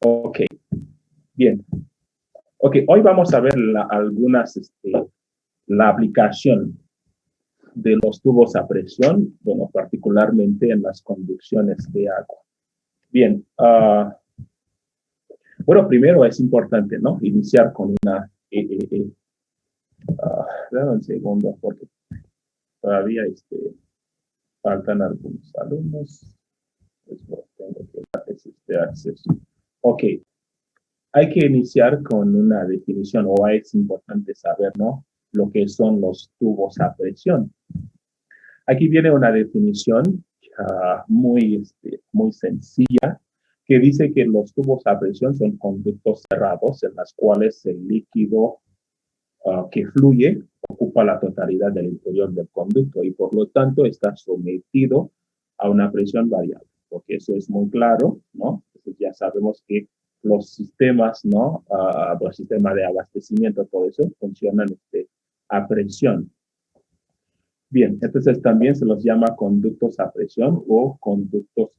Ok, bien. Ok, hoy vamos a ver la aplicación de los tubos a presión, bueno, particularmente en las conducciones de agua. Bien, bueno, primero es importante, ¿no? Iniciar con una, dame un segundo, porque todavía faltan algunos alumnos. Pues, bueno, tengo que darles este acceso. Ok, hay que iniciar con una definición, o es importante saber, ¿no? Lo que son los tubos a presión. Aquí viene una definición muy sencilla que dice que los tubos a presión son conductos cerrados en los cuales el líquido que fluye ocupa la totalidad del interior del conducto y por lo tanto está sometido a una presión variable, porque eso es muy claro, ¿no? Entonces ya sabemos que los sistemas, ¿no? Los sistemas de abastecimiento, todo eso funcionan a presión. Bien, entonces también se los llama conductos a presión o conductos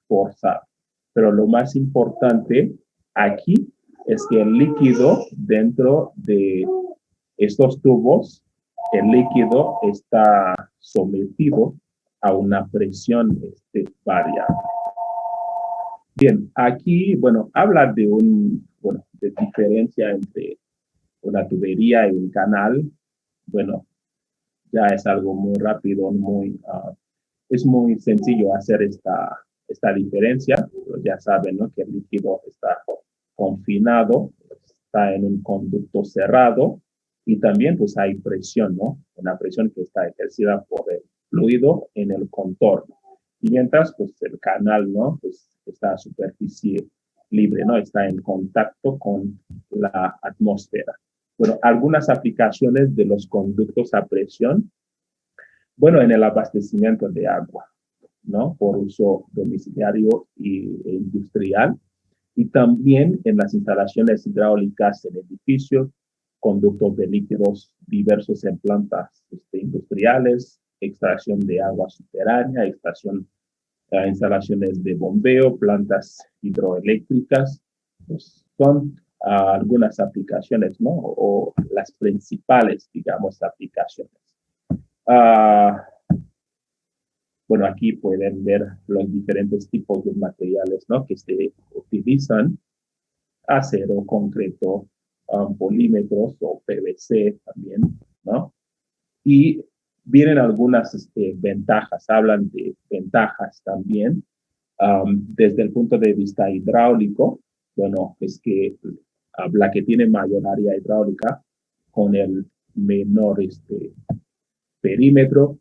forzados. Pero lo más importante aquí es que el líquido dentro de estos tubos, el líquido está sometido a una presión variable. Bien, aquí, bueno, habla de de diferencia entre una tubería y un canal. Bueno, ya es algo muy rápido, es muy sencillo hacer esta diferencia. Pero ya saben, ¿no? Que el líquido está confinado, está en un conducto cerrado y también pues hay presión, ¿no? Una presión que está ejercida por el fluido en el contorno. Y mientras pues el canal, ¿no? Pues está a superficie libre, ¿no? Está en contacto con la atmósfera. Bueno, algunas aplicaciones de los conductos a presión, bueno, en el abastecimiento de agua, ¿no? Por uso domiciliario e industrial, y también en las instalaciones hidráulicas en edificios, conductos de líquidos diversos en plantas industriales, extracción de agua subterránea, instalaciones de bombeo, plantas hidroeléctricas, pues son algunas aplicaciones, ¿no? O las principales, digamos, aplicaciones. Bueno, aquí pueden ver los diferentes tipos de materiales, ¿no? Que se utilizan: acero, concreto, polímetros o PVC también, ¿no? Y vienen algunas ventajas, hablan de ventajas también. Desde el punto de vista hidráulico, bueno, es que la que tiene mayor área hidráulica con el menor perímetro,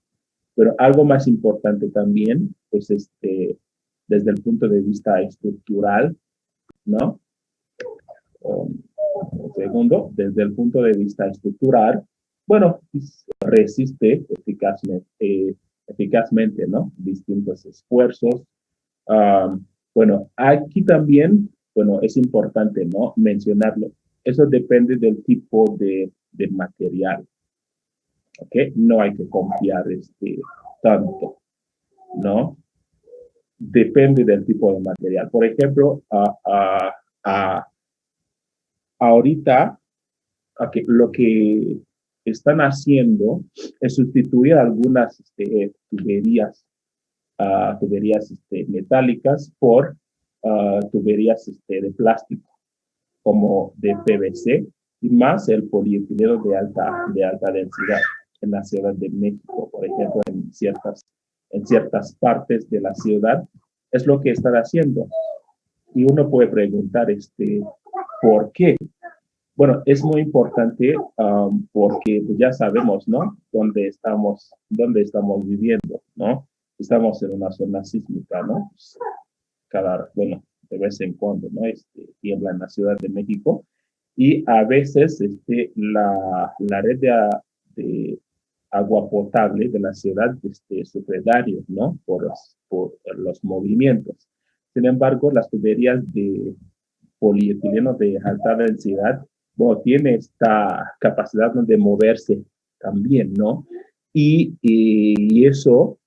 pero algo más importante también, pues desde el punto de vista estructural, ¿no? Segundo, desde el punto de vista estructural, bueno, resiste eficazmente, ¿no? Distintos esfuerzos. Bueno, aquí también, bueno, es importante, ¿no? Mencionarlo. Eso depende del tipo de material, ¿ok? No hay que confiar tanto, ¿no? Depende del tipo de material. Por ejemplo, ahorita lo que están haciendo es sustituir algunas tuberías metálicas por tuberías de plástico, como de PVC, y más el polietileno de alta densidad en la Ciudad de México, por ejemplo, en ciertas partes de la ciudad, es lo que están haciendo. Y uno puede preguntar, ¿por qué? Bueno, es muy importante porque pues, ya sabemos, ¿no? Dónde estamos viviendo, ¿no? Estamos en una zona sísmica, ¿no? Pues, bueno, de vez en cuando, ¿no? Tiembla en la Ciudad de México y a veces la red de agua potable de la ciudad sufre daños, ¿no? Por los movimientos. Sin embargo, las tuberías de polietileno de alta densidad, bueno, tiene esta capacidad de moverse también, ¿no? Y eso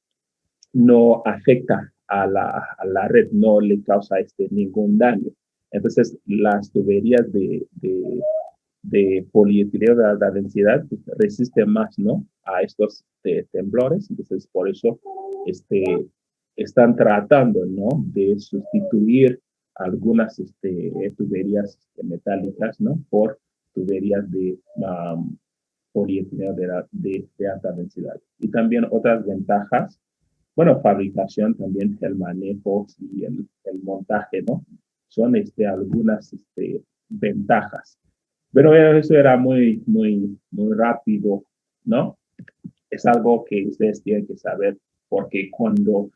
no afecta a la red, no le causa ningún daño. Entonces, las tuberías de polietileno de alta densidad pues, resisten más, ¿no? A estos temblores. Entonces, por eso están tratando, ¿no? De sustituir algunas tuberías metálicas, ¿no? Por tuberías de polietileno de alta densidad. Y también otras ventajas, bueno, fabricación también, el manejo y el montaje, ¿no? Son algunas ventajas. Pero eso era muy rápido, ¿no? Es algo que ustedes tienen que saber porque cuando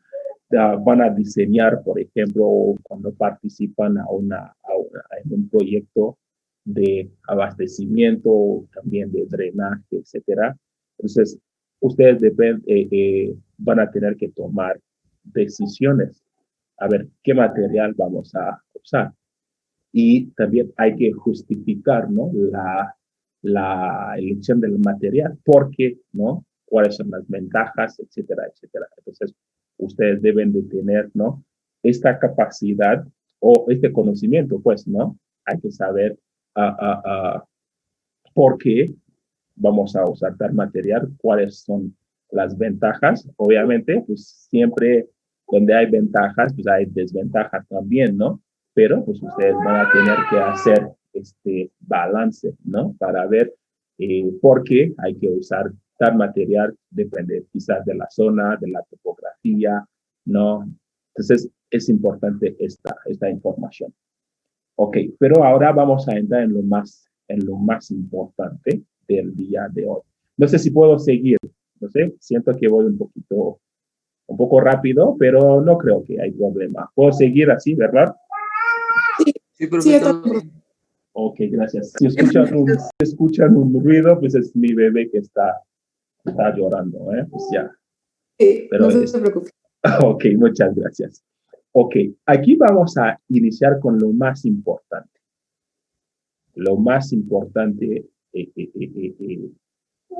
van a diseñar, por ejemplo, o cuando participan en un proyecto de abastecimiento, también de drenaje, etcétera. Entonces, ustedes van a tener que tomar decisiones. A ver, ¿qué material vamos a usar? Y también hay que justificar, ¿no? La elección del material, porque, ¿no? Cuáles son las ventajas, etcétera, etcétera. Entonces, ustedes deben de tener, ¿no? Esta capacidad o este conocimiento, pues, ¿no? Hay que saber por qué vamos a usar tal material, cuáles son las ventajas. Obviamente, pues siempre donde hay ventajas, pues hay desventajas también, ¿no? Pero pues ustedes van a tener que hacer este balance, ¿no? Para ver por qué hay que usar tal material, depende quizás de la zona, de la topografía, ¿no? Entonces, es importante esta información. Ok, pero ahora vamos a entrar en lo más importante del día de hoy. No sé si puedo seguir, no sé, siento que voy un poco rápido, pero no creo que hay problema. Puedo seguir así, ¿verdad? Sí, perfectamente. Ok, gracias. Si escuchan un ruido, pues es mi bebé que está llorando, ¿eh? Pues ya. Pero no se preocupe. Ok, muchas gracias. Ok, aquí vamos a iniciar con lo más importante. Lo más importante,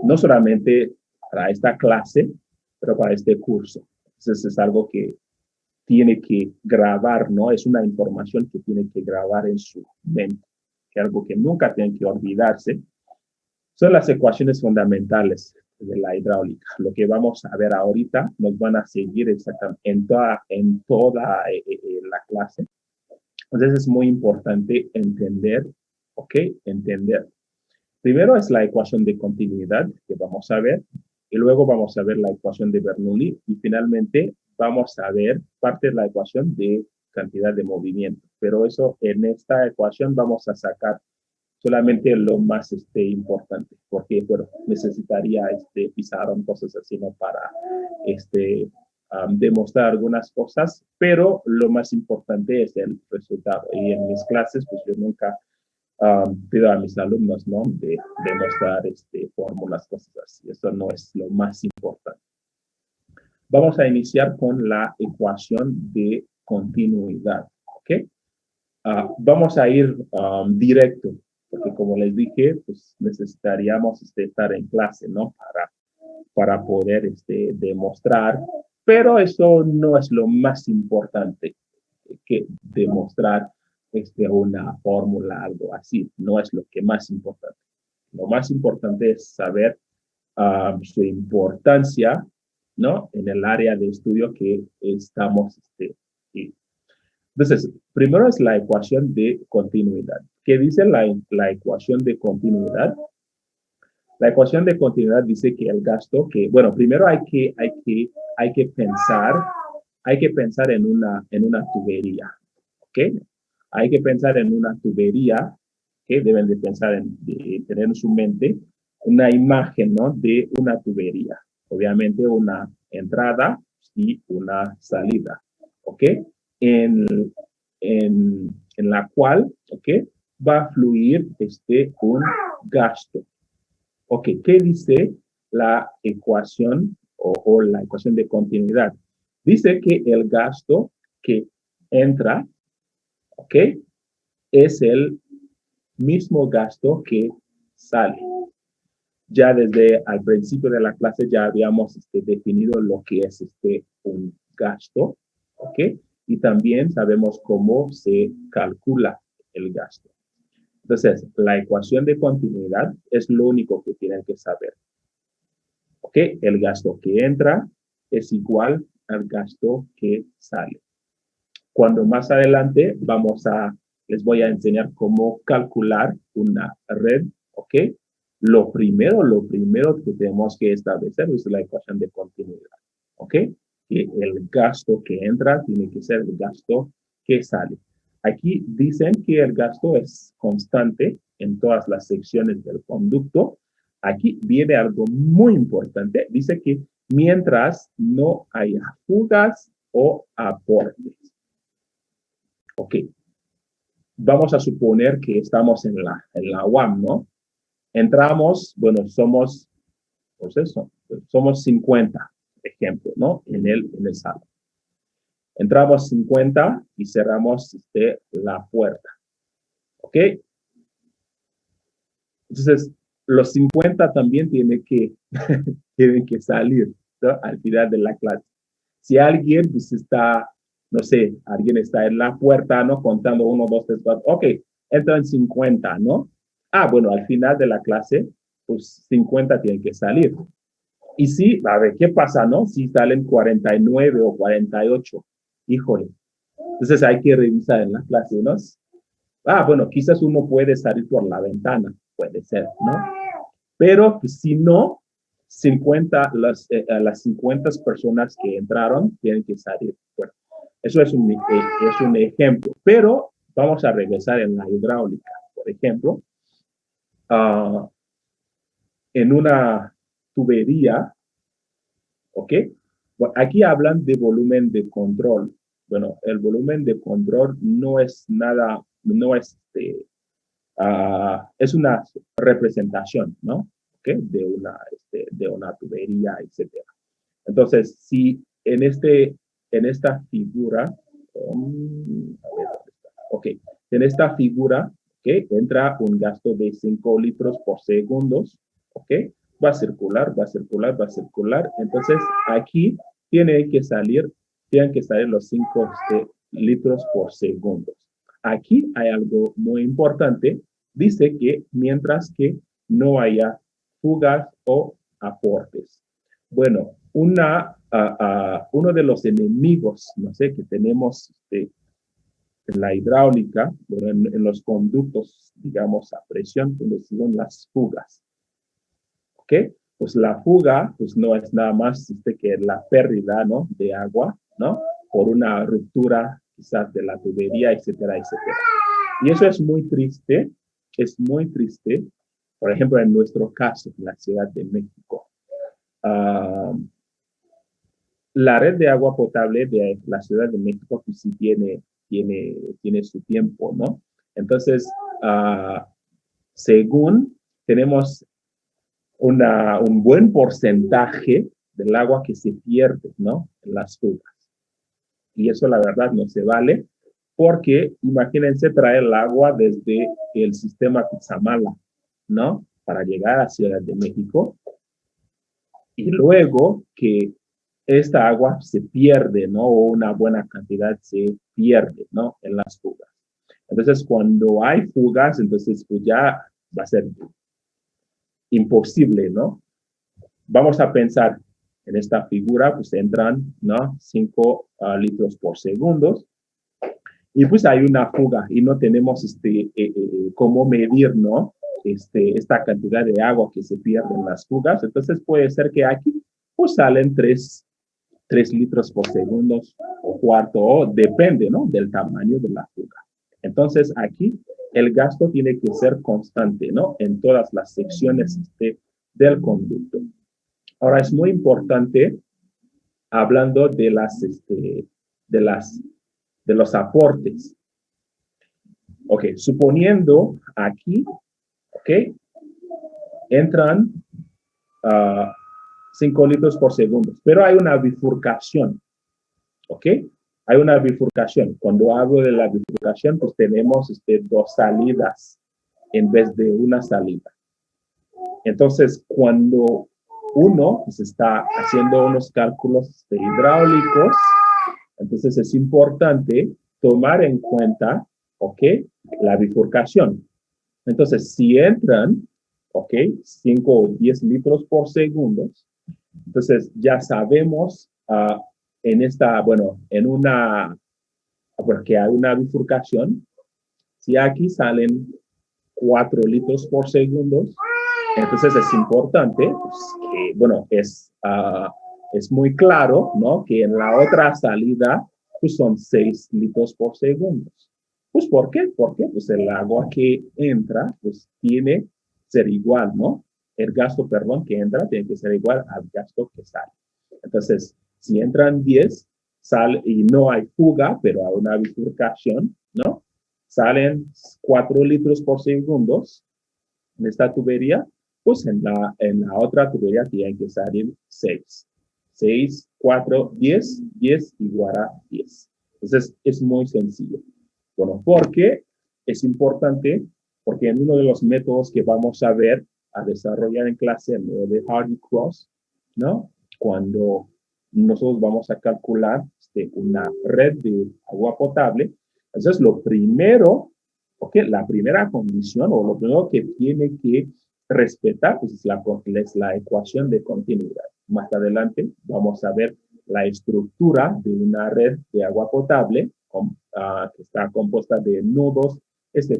no solamente para esta clase, pero para este curso. Entonces es algo que tiene que grabar, ¿no? Es una información que tiene que grabar en su mente, que es algo que nunca tiene que olvidarse. Son las ecuaciones fundamentales de la hidráulica. Lo que vamos a ver ahorita nos van a seguir exactamente en toda la clase. Entonces es muy importante entender, ¿ok? Entender. Primero es la ecuación de continuidad que vamos a ver, y luego vamos a ver la ecuación de Bernoulli, y finalmente vamos a ver parte de la ecuación de cantidad de movimiento. Pero eso, en esta ecuación vamos a sacar solamente lo más importante, porque bueno, necesitaría pizarrón, cosas así, ¿no? Para demostrar algunas cosas, pero lo más importante es el resultado. Y en mis clases, pues yo nunca pido a mis alumnos, ¿no? De demostrar fórmulas, cosas así. Eso no es lo más importante. Vamos a iniciar con la ecuación de continuidad, ¿ok? Vamos a ir directo, porque como les dije, pues necesitaríamos estar en clase, ¿no? Para poder demostrar, pero eso no es lo más importante que demostrar una fórmula, algo así, no es lo que más importante. Lo más importante es saber su importancia, ¿no? En el área de estudio que estamos y entonces, primero es la ecuación de continuidad. ¿Qué dice la ecuación de continuidad? La ecuación de continuidad dice que el gasto, bueno, primero hay que pensar en una tubería, ¿ok? Hay que pensar en una tubería, que deben de pensar tener en su mente una imagen, ¿no? De una tubería. Obviamente una entrada y una salida, ¿ok? En, en la cual, ¿ok? Va a fluir un gasto. Ok, ¿qué dice la ecuación o la ecuación de continuidad? Dice que el gasto que entra, ¿ok? Es el mismo gasto que sale. Ya desde al principio de la clase ya habíamos definido lo que es un gasto, ¿ok? Y también sabemos cómo se calcula el gasto. Entonces, la ecuación de continuidad es lo único que tienen que saber. ¿Ok? El gasto que entra es igual al gasto que sale. Cuando más adelante les voy a enseñar cómo calcular una red, ¿ok? Lo primero que tenemos que establecer es la ecuación de continuidad, ¿ok? Que el gasto que entra tiene que ser el gasto que sale. Aquí dicen que el gasto es constante en todas las secciones del conducto. Aquí viene algo muy importante. Dice que mientras no haya fugas o aportes. Ok. Vamos a suponer que estamos en la UAM, ¿no? Entramos, bueno, somos 50, ejemplo, ¿no? En el salón. Entramos 50 y cerramos la puerta. ¿Ok? Entonces, los 50 también tienen que salir, ¿no? Al final de la clase. Si alguien pues, alguien está en la puerta, ¿no? Contando 1, 2, 3, 4. Ok, entran 50, ¿no? Bueno, al final de la clase, pues 50 tienen que salir. Y sí, a ver, ¿qué pasa, no? Si salen 49 o 48, híjole. Entonces hay que revisar en la clase, ¿no? Bueno, quizás uno puede salir por la ventana, puede ser, ¿no? Pero pues, si no, las 50 personas que entraron tienen que salir. Bueno, eso es un ejemplo, pero vamos a regresar en la hidráulica. Por ejemplo, en una tubería, ¿ok? Bueno, aquí hablan de volumen de control. Bueno, el volumen de control no es nada, no es, es una representación, ¿no? ¿Okay? De una tubería, etcétera. Entonces, si en esta figura, ok, en esta figura, ok, entra un gasto de 5 litros por segundo, ok, va a circular, va a circular, va a circular. Entonces, aquí tienen que salir los 5 litros por segundo. Aquí hay algo muy importante. Dice que mientras que no haya fugas o aportes. Bueno, uno de los enemigos, no sé, que tenemos en la hidráulica, bueno, en los conductos, digamos, a presión, pues son las fugas. ¿Ok? Pues la fuga, pues no es nada más que la pérdida, ¿no? De agua, ¿no? Por una ruptura quizás de la tubería, etcétera, etcétera. Y eso es muy triste, por ejemplo, en nuestro caso, en la Ciudad de México. La red de agua potable de la Ciudad de México pues sí tiene su tiempo, ¿no? Entonces, según tenemos un buen porcentaje del agua que se pierde, ¿no? En las fugas. Y eso la verdad no se vale porque imagínense traer el agua desde el sistema Cutzamala, ¿no? Para llegar a Ciudad de México. Y luego que esta agua se pierde, ¿no? O una buena cantidad se pierde, ¿no? En las fugas. Entonces, cuando hay fugas, entonces pues ya va a ser imposible, ¿no? Vamos a pensar en esta figura, pues entran, ¿no? 5 litros por segundo. Y pues hay una fuga y no tenemos cómo medir, ¿no? Esta cantidad de agua que se pierde en las fugas. Entonces puede ser que aquí pues salen 3 litros por segundo o cuarto, o depende, ¿no? Del tamaño de la fuga. Entonces aquí el gasto tiene que ser constante, ¿no? En todas las secciones del conducto. Ahora es muy importante, hablando de los aportes. Ok, suponiendo aquí, ok, entran 5 litros por segundo, pero hay una bifurcación, ok, hay una bifurcación. Cuando hablo de la bifurcación, pues tenemos 2 salidas en vez de una salida. Entonces, cuando uno pues, está haciendo unos cálculos hidráulicos, entonces es importante tomar en cuenta, ¿ok? la bifurcación. Entonces, si entran, ok, 5 o 10 litros por segundo, entonces ya sabemos en esta, bueno, en una, porque hay una bifurcación, si aquí salen 4 litros por segundo, entonces es importante, pues, que, bueno, es muy claro, ¿no? Que en la otra salida, pues son 6 litros por segundo. Pues, ¿por qué? Porque pues el agua que entra, pues tiene que ser igual, ¿no? El gasto, perdón, que entra tiene que ser igual al gasto que sale. Entonces, si entran 10, sale y no hay fuga, pero hay una bifurcación, ¿no? Salen 4 litros por segundo en esta tubería, pues en la otra tubería tienen que salir 6. 6, 4, 10, 10 igual a 10. Entonces, es muy sencillo. Bueno, ¿por qué es importante? Porque en uno de los métodos que vamos a ver, a desarrollar en clase, el método de Hardy-Cross, ¿no? Cuando nosotros vamos a calcular una red de agua potable, entonces lo primero, okay, la primera condición o lo primero que tiene que respetar pues, es la ecuación de continuidad. Más adelante vamos a ver la estructura de una red de agua potable que está compuesta de nudos,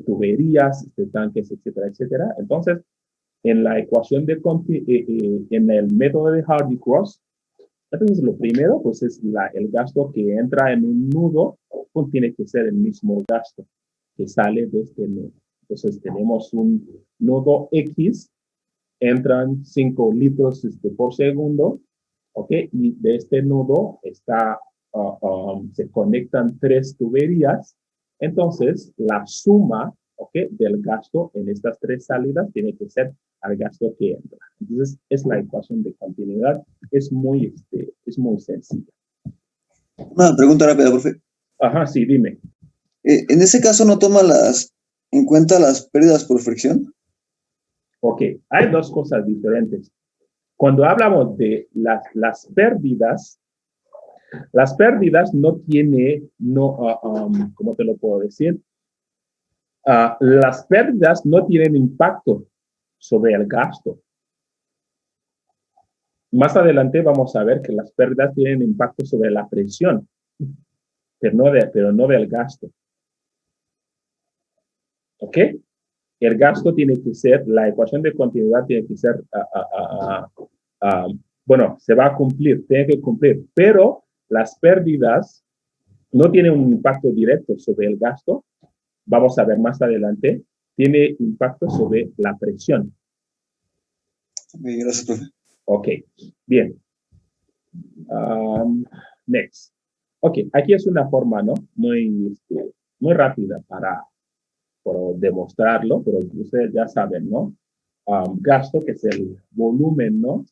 tuberías, tanques, etcétera, etcétera. Entonces, en la ecuación de en el método de Hardy-Cross, entonces lo primero pues es el gasto que entra en un nudo, pues tiene que ser el mismo gasto que sale de este nudo. Entonces tenemos un nudo X, entran 5 litros por segundo, ¿ok? Y de este nudo se conectan 3 tuberías. Entonces, la suma, ¿ok? Del gasto en estas 3 salidas tiene que ser al gasto que entra. Entonces, es la ecuación de continuidad. Es muy sencilla. Una pregunta rápida, profe. Ajá, sí, dime. ¿En ese caso no toma en cuenta las pérdidas por fricción? Ok, hay dos cosas diferentes. Cuando hablamos de las pérdidas no tiene, ¿cómo te lo puedo decir? Las pérdidas no tienen impacto sobre el gasto. Más adelante vamos a ver que las pérdidas tienen impacto sobre la presión, pero no del gasto. ¿Ok? El gasto tiene que ser, la ecuación de continuidad tiene que ser, bueno, se va a cumplir, tiene que cumplir, pero las pérdidas no tienen un impacto directo sobre el gasto. Vamos a ver más adelante, tiene impacto sobre la presión. Bien, gracias, profe. Ok, bien. Next. Ok, aquí es una forma, ¿no? Muy rápida para demostrarlo, pero ustedes ya saben, ¿no? Gasto, que es el volumen, ¿no?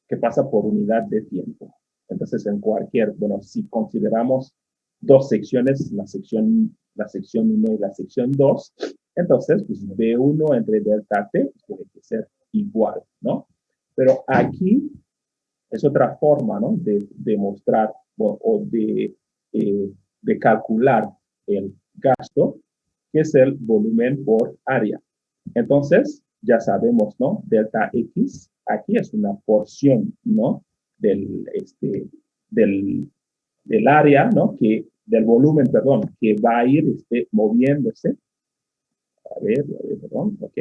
Que pasa por unidad de tiempo. Entonces, en cualquier, bueno, si consideramos dos secciones, la sección 1 y la sección 2, entonces, pues B1 entre delta T pues, tiene que ser igual, ¿no? Pero aquí es otra forma, ¿no? De demostrar o de calcular el gasto, que es el volumen por área. Entonces, ya sabemos, ¿no? Delta X, aquí es una porción, ¿no? Del área, ¿no? Del volumen, perdón, que va a ir moviéndose. A ver, perdón, ok.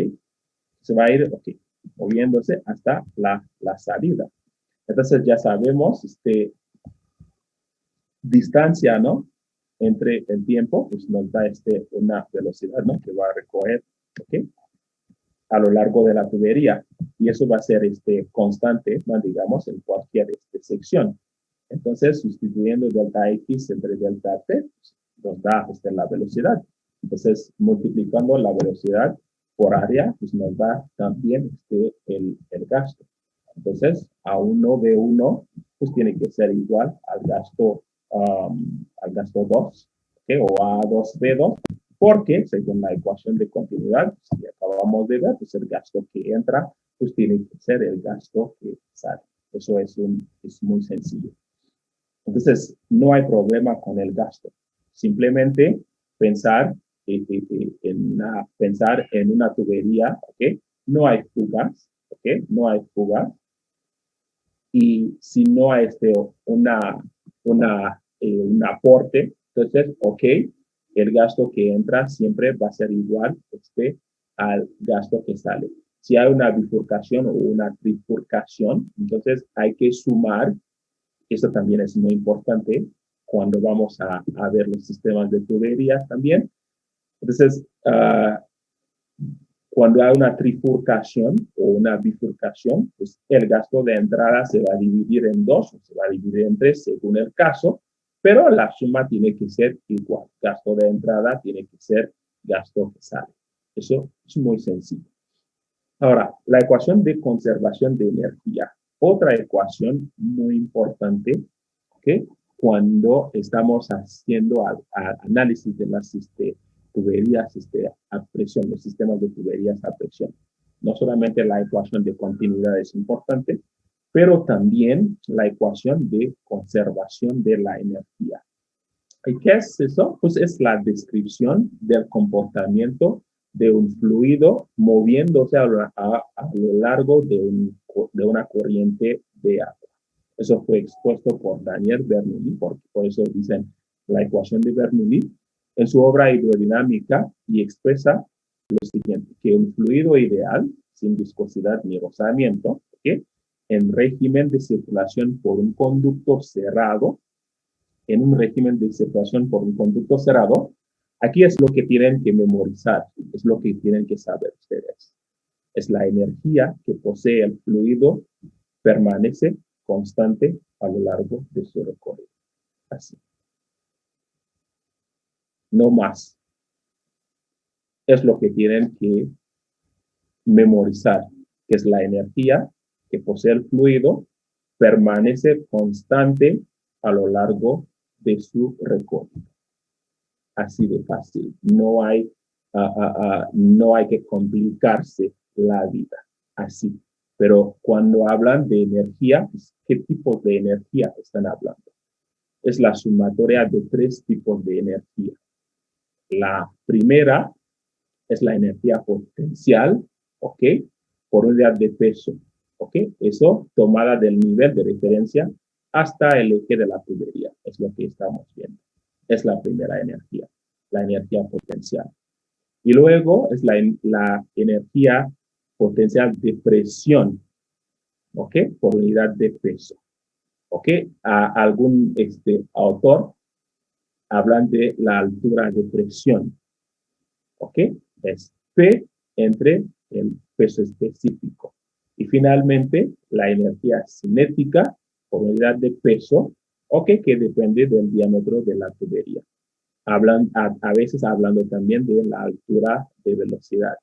Se va a ir, ok, moviéndose hasta la salida. Entonces ya sabemos, distancia, ¿no? Entre el tiempo, pues nos da una velocidad, ¿no? Que va a recorrer, ¿ok? A lo largo de la tubería. Y eso va a ser constante, ¿no? Digamos, en cualquier sección. Entonces, sustituyendo delta X entre delta T, pues, nos da la velocidad. Entonces, multiplicando la velocidad por área, pues nos da también el gasto. Entonces, A1, B1, pues tiene que ser igual al gasto 2, ¿okay? O A2, B2, porque según la ecuación de continuidad pues, que acabamos de ver, pues el gasto que entra, pues tiene que ser el gasto que sale. Eso es muy sencillo. Entonces, no hay problema con el gasto. Simplemente pensar pensar en una tubería, ¿ok? No hay fugas, ¿ok? No hay fugas. Y si no hay un aporte, entonces, ok, el gasto que entra siempre va a ser igual al gasto que sale. Si hay una bifurcación o una trifurcación, entonces hay que sumar. Eso también es muy importante cuando vamos a ver los sistemas de tuberías también. Entonces, cuando hay una trifurcación o una bifurcación, pues el gasto de entrada se va a dividir en dos o se va a dividir en tres según el caso, pero la suma tiene que ser igual. Gasto de entrada tiene que ser gasto que sale. Eso es muy sencillo. Ahora, la ecuación de conservación de energía. Otra ecuación muy importante, ¿okay? Cuando estamos haciendo análisis de las tuberías a presión, los sistemas de tuberías a presión. No solamente la ecuación de continuidad es importante, pero también la ecuación de conservación de la energía. ¿Y qué es eso? Pues es la descripción del comportamiento de un fluido moviéndose a lo largo de una corriente de agua. Eso fue expuesto por Daniel Bernoulli, por eso dicen la ecuación de Bernoulli, en su obra hidrodinámica, y expresa lo siguiente, que un fluido ideal, sin viscosidad ni rozamiento, ¿okay? En régimen de circulación por un conducto cerrado, en un régimen de circulación por un conducto cerrado, aquí es lo que tienen que memorizar, es lo que tienen que saber ustedes. Es la energía que posee el fluido, permanece constante a lo largo de su recorrido. Así. No más. Es lo que tienen que memorizar, que es la energía que posee el fluido, permanece constante a lo largo de su recorrido. Así de fácil. No hay que complicarse la vida. Así. Pero cuando hablan de energía, ¿qué tipo de energía están hablando? Es la sumatoria de tres tipos de energía. La primera es la energía potencial, ¿ok? Por unidad de peso, ¿ok? Eso tomada del nivel de referencia hasta el eje de la tubería, es lo que estamos viendo. Es la primera energía, la energía potencial. Y luego es la energía potencial de presión, ¿ok? Por unidad de peso, ¿ok? Algún autor hablan de la altura de presión, ¿ok? Es P entre el peso específico. Y finalmente, la energía cinética por unidad de peso, ¿ok? Que depende del diámetro de la tubería. A veces hablando también de la altura de velocidad.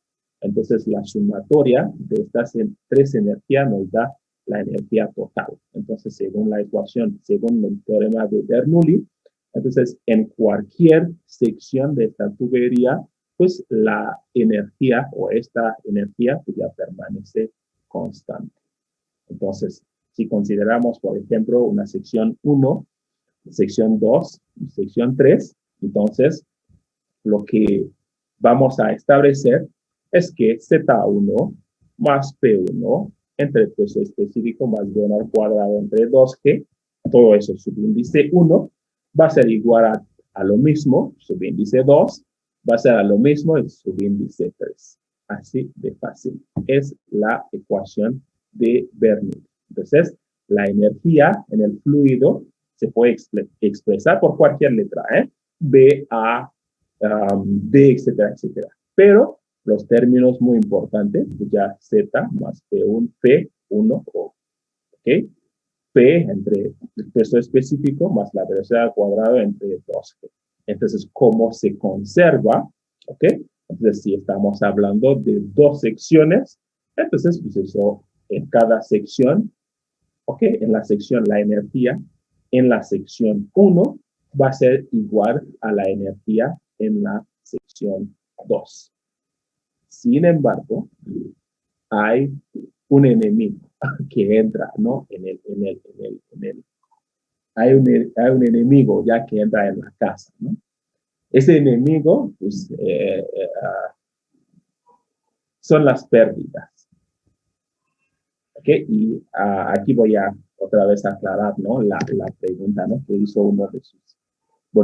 Entonces, la sumatoria de estas tres energías nos da la energía total. Entonces, según la ecuación, según el teorema de Bernoulli, entonces, en cualquier sección de esta tubería, pues la energía o esta energía pues ya permanece constante. Entonces, si consideramos, por ejemplo, una sección 1, sección 2 y sección 3, entonces lo que vamos a establecer es que Z1 más P1 entre peso específico más B al cuadrado entre 2G, todo eso subíndice 1, va a ser igual a lo mismo, subíndice 2, va a ser a lo mismo el subíndice 3. Así de fácil. Es la ecuación de Bernoulli. Entonces, la energía en el fluido se puede expresar por cualquier letra, B, A, D, etcétera, etcétera. Pero los términos muy importantes, pues ya Z más P1, P1, O, ¿ok? P entre el peso específico más la velocidad al cuadrado entre 2G. Entonces, ¿cómo se conserva? ¿Ok? Entonces, si estamos hablando de dos secciones, entonces, pues eso, en cada sección, ¿ok? En la sección la energía, en la sección 1 va a ser igual a la energía en la sección 2. Sin embargo, hay un enemigo que entra, ¿no? Hay un enemigo ya que entra en la casa, ¿no? Ese enemigo, pues, son las pérdidas. ¿Ok? Y aquí voy a otra vez aclarar, ¿no? La pregunta, ¿no? Que hizo uno de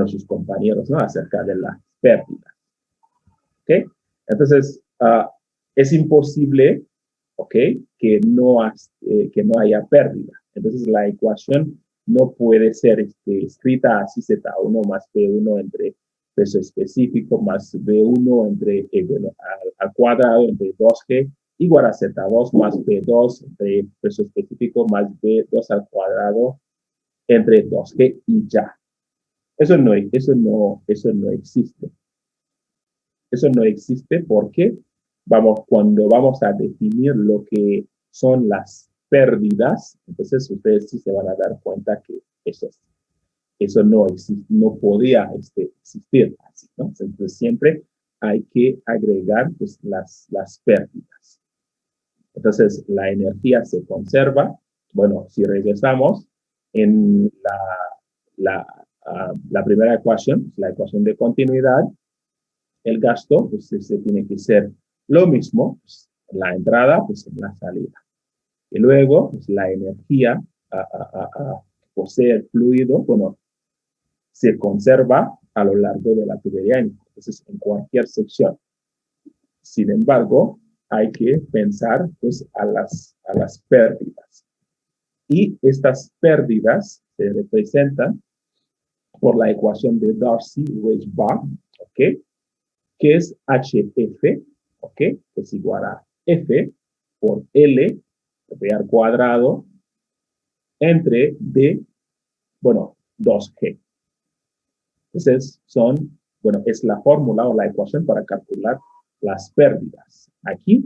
sus compañeros, ¿no? Acerca de las pérdidas. ¿Ok? Entonces, es imposible, ¿ok? Que no haya pérdida. Entonces, la ecuación no puede ser escrita así: Z1 más P1 entre peso específico más B1 entre, al cuadrado entre 2G igual a Z2 más P2 entre peso específico más B2 al cuadrado entre 2G y ya. Eso no existe. Eso no existe porque cuando vamos a definir lo que son las pérdidas, entonces ustedes sí se van a dar cuenta que eso no existe, no podía existir así, ¿no? Entonces siempre hay que agregar, pues, las pérdidas. Entonces la energía se conserva. Bueno, si regresamos en la primera ecuación, la ecuación de continuidad, el gasto, pues tiene que ser lo mismo, pues, la entrada, pues en la salida. Y luego, pues, la energía que posee el fluido, bueno, se conserva a lo largo de la tubería, entonces en cualquier sección. Sin embargo, hay que pensar, pues, a las pérdidas. Y estas pérdidas se representan por la ecuación de Darcy-Weisbach, ¿ok? Que es HF, ¿ok? Que es igual a F por L, F al cuadrado, entre D, bueno, 2G. Entonces, es la fórmula o la ecuación para calcular las pérdidas. Aquí,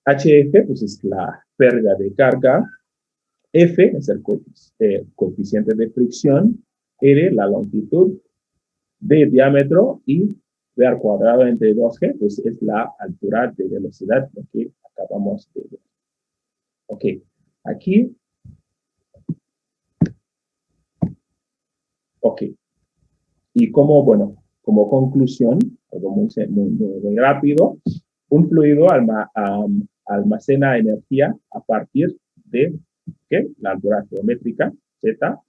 HF, pues es la pérdida de carga, F es el coeficiente de fricción, R la longitud, D diámetro y V al cuadrado entre 2G, pues es la altura de velocidad, lo que acabamos de ver. Ok, aquí, ok. Y como conclusión, algo muy rápido, un fluido almacena energía a partir de, ¿qué? La altura geométrica, Z,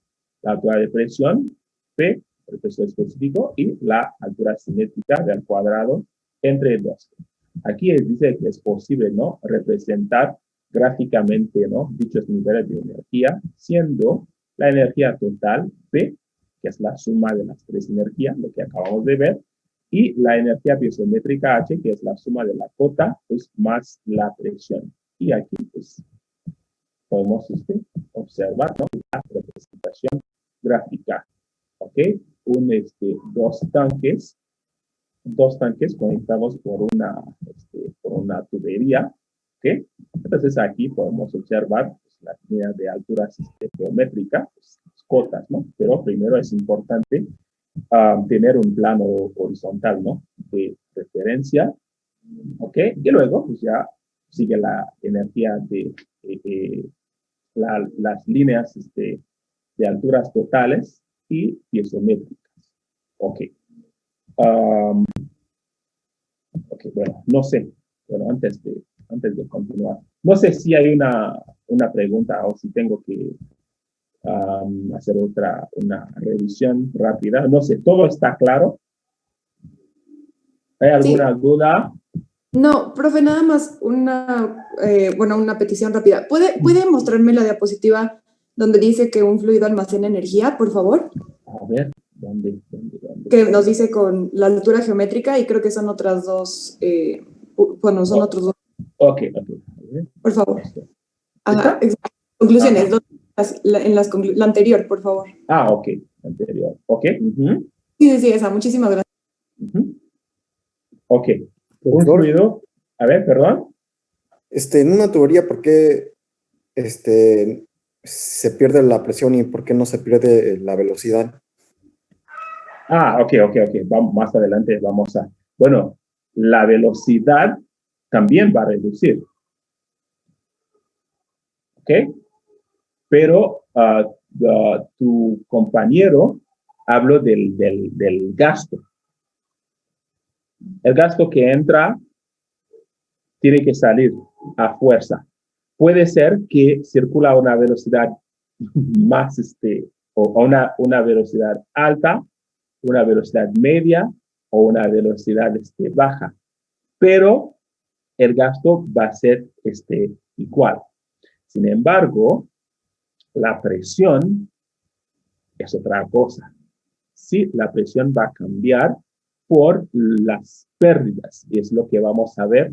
la altura de presión, P, el peso específico, y la altura cinética del cuadrado entre dos. Aquí dice que es posible, ¿no? Representar gráficamente, ¿no? Dichos niveles de energía, siendo la energía total, P, que es la suma de las tres energías, lo que acabamos de ver, y la energía piezométrica H, que es la suma de la cota, pues, más la presión. Y aquí, pues, podemos observar, ¿no? La representación gráfica, ¿ok? Dos tanques conectados por una tubería, ¿ok? Entonces aquí podemos observar, pues, las líneas de alturas geométricas, pues, cotas, ¿no? Pero primero es importante tener un plano horizontal, ¿no? De referencia, ¿ok? Y luego, pues ya sigue la energía de las líneas de alturas totales y piezométricas. Ok. Ok, bueno, no sé. Bueno, antes de continuar, no sé si hay una pregunta o si tengo que hacer una revisión rápida. No sé, ¿todo está claro? ¿Hay Sí. alguna duda? No, profe, nada más una petición rápida. ¿Puede mostrarme la diapositiva donde dice que un fluido almacena energía, por favor? A ver, ¿dónde? Que nos dice con la altura geométrica y creo que son otras dos, son otros dos. Ok. Por favor. ¿Esta? Conclusiones, la anterior, por favor. Ok, anterior. Ok. Sí, esa. Muchísimas gracias. Ok. Un fluido. A ver, perdón. En una tubería, ¿por qué se pierde la presión y por qué no se pierde la velocidad? Ok. Vamos, más adelante vamos a... Bueno, la velocidad también va a reducir. ¿Ok? Pero tu compañero hablo del gasto. El gasto que entra tiene que salir a fuerza. Puede ser que circula a una velocidad más, o a una velocidad alta, una velocidad media o una velocidad baja. Pero el gasto va a ser igual. Sin embargo, la presión es otra cosa. Sí, la presión va a cambiar por las pérdidas, y es lo que vamos a ver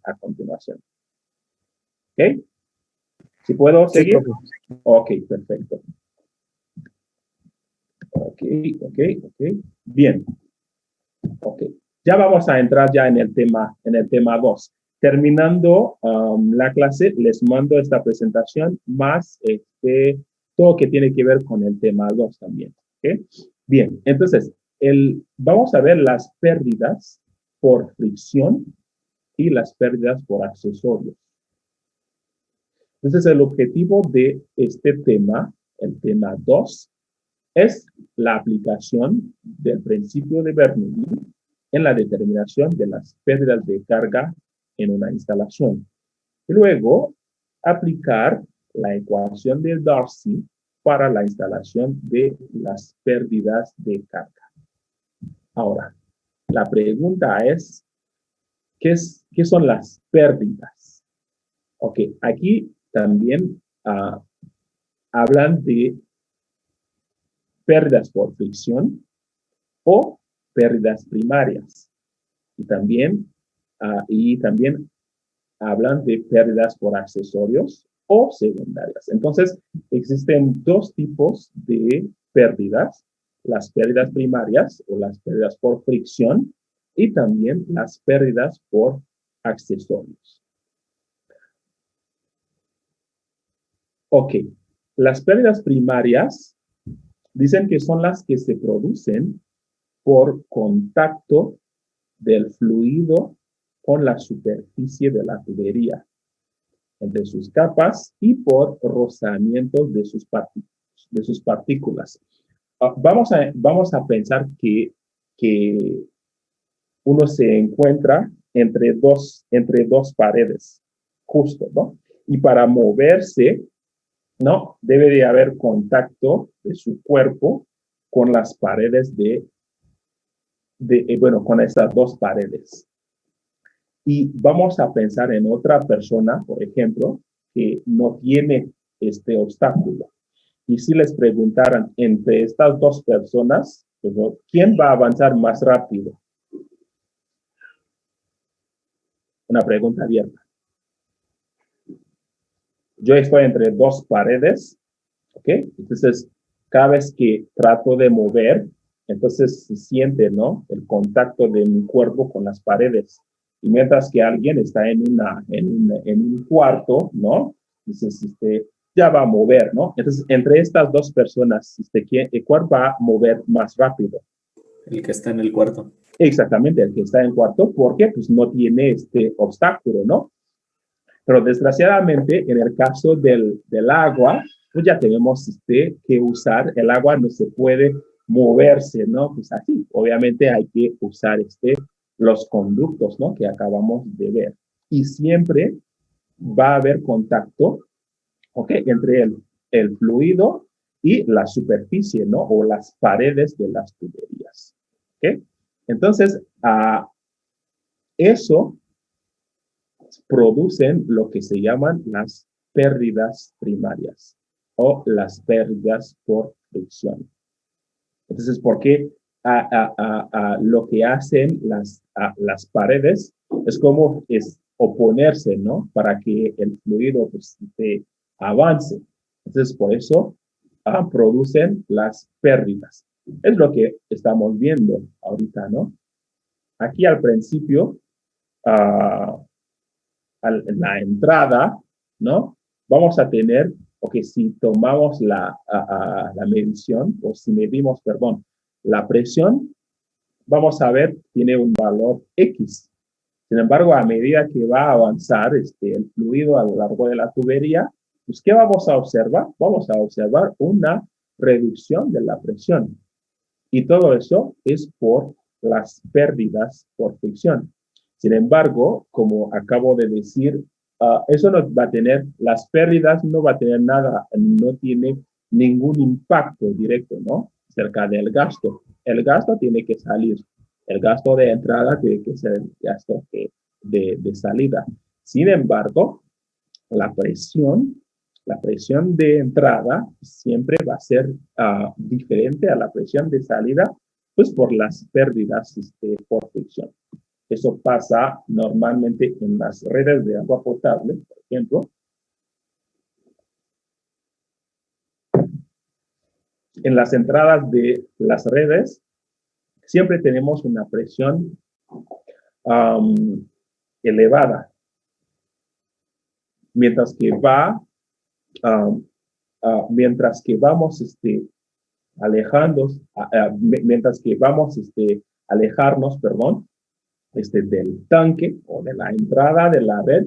a continuación. ¿Ok? ¿Sí puedo Sí, seguir? profe. Ok, perfecto. Ok. Bien. Ok. Ya vamos a entrar ya en el tema 2. Terminando la clase, les mando esta presentación más todo que tiene que ver con el tema 2 también. ¿Okay? Bien, entonces, vamos a ver las pérdidas por fricción y las pérdidas por accesorios. Entonces, el objetivo de este tema, el tema 2, es la aplicación del principio de Bernoulli en la determinación de las pérdidas de carga en una instalación. Y luego, aplicar la ecuación de Darcy para la instalación de las pérdidas de carga. Ahora, la pregunta es, ¿qué son las pérdidas? Ok, aquí también hablan de pérdidas por fricción o pérdidas primarias. Y también hablan de pérdidas por accesorios o secundarias. Entonces, existen dos tipos de pérdidas: las pérdidas primarias o las pérdidas por fricción y también las pérdidas por accesorios. Ok, las pérdidas primarias dicen que son las que se producen por contacto del fluido con la superficie de la tubería, entre sus capas y por rozamientos de sus partículas. Vamos a pensar que uno se encuentra entre dos paredes, justo, ¿no? Y para moverse, ¿no? Debe de haber contacto de su cuerpo con las paredes con esas dos paredes. Y vamos a pensar en otra persona, por ejemplo, que no tiene este obstáculo. Y si les preguntaran entre estas dos personas, pues, ¿quién va a avanzar más rápido? Una pregunta abierta. Yo estoy entre dos paredes, ¿ok? Entonces, cada vez que trato de mover, entonces se siente, ¿no? El contacto de mi cuerpo con las paredes. Y mientras que alguien está en un cuarto, ¿no? Entonces, ya va a mover, ¿no? Entonces, entre estas dos personas, ¿cuál va a mover más rápido? El que está en el cuarto. Exactamente, el que está en el cuarto, porque pues no tiene este obstáculo, ¿no? Pero desgraciadamente, en el caso del agua, pues ya tenemos que usar, el agua no se puede moverse, ¿no? Pues así, obviamente hay que usar los conductos, ¿no? Que acabamos de ver. Y siempre va a haber contacto, ¿ok? Entre el fluido y la superficie, ¿no? O las paredes de las tuberías, ¿ok? Entonces, eso producen lo que se llaman las pérdidas primarias o las pérdidas por fricción. Entonces, ¿por qué lo que hacen las paredes es como oponerse, ¿no? Para que el fluido pues, avance. Entonces, por eso producen las pérdidas. Es lo que estamos viendo ahorita, ¿no? Aquí al principio, en la entrada, ¿no? Vamos a tener, ok, si tomamos la medición, o si medimos, perdón, la presión, vamos a ver, tiene un valor X. Sin embargo, a medida que va a avanzar el fluido a lo largo de la tubería, pues, ¿qué vamos a observar? Vamos a observar una reducción de la presión. Y todo eso es por las pérdidas por fricción. Sin embargo, como acabo de decir, eso no va a tener, las pérdidas no va a tener nada, no tiene ningún impacto directo, ¿no? Cerca del gasto. El gasto tiene que salir. El gasto de entrada tiene que ser el gasto de salida. Sin embargo, la presión de entrada siempre va a ser diferente a la presión de salida, pues por las pérdidas por fricción. Eso pasa normalmente en las redes de agua potable, por ejemplo. En las entradas de las redes siempre tenemos una presión elevada, mientras que vamos alejarnos, perdón, del tanque o de la entrada de la red.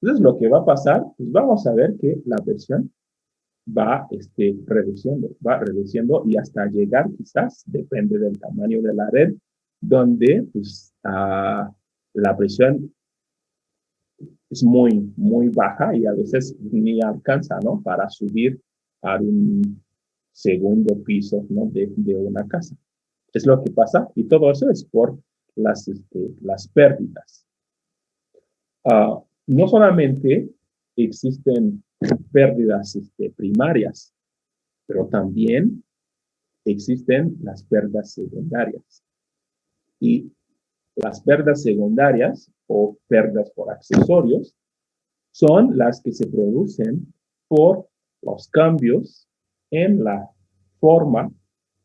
Entonces, lo que va a pasar, pues vamos a ver que la presión va reduciendo y hasta llegar quizás, depende del tamaño de la red, donde pues, la presión es muy, muy baja y a veces ni alcanza, ¿no? Para subir a un segundo piso, ¿no? de una casa. Es lo que pasa y todo eso es por las pérdidas. No solamente existen pérdidas primarias, pero también existen las pérdidas secundarias. Y las pérdidas secundarias o pérdidas por accesorios son las que se producen por los cambios en la forma,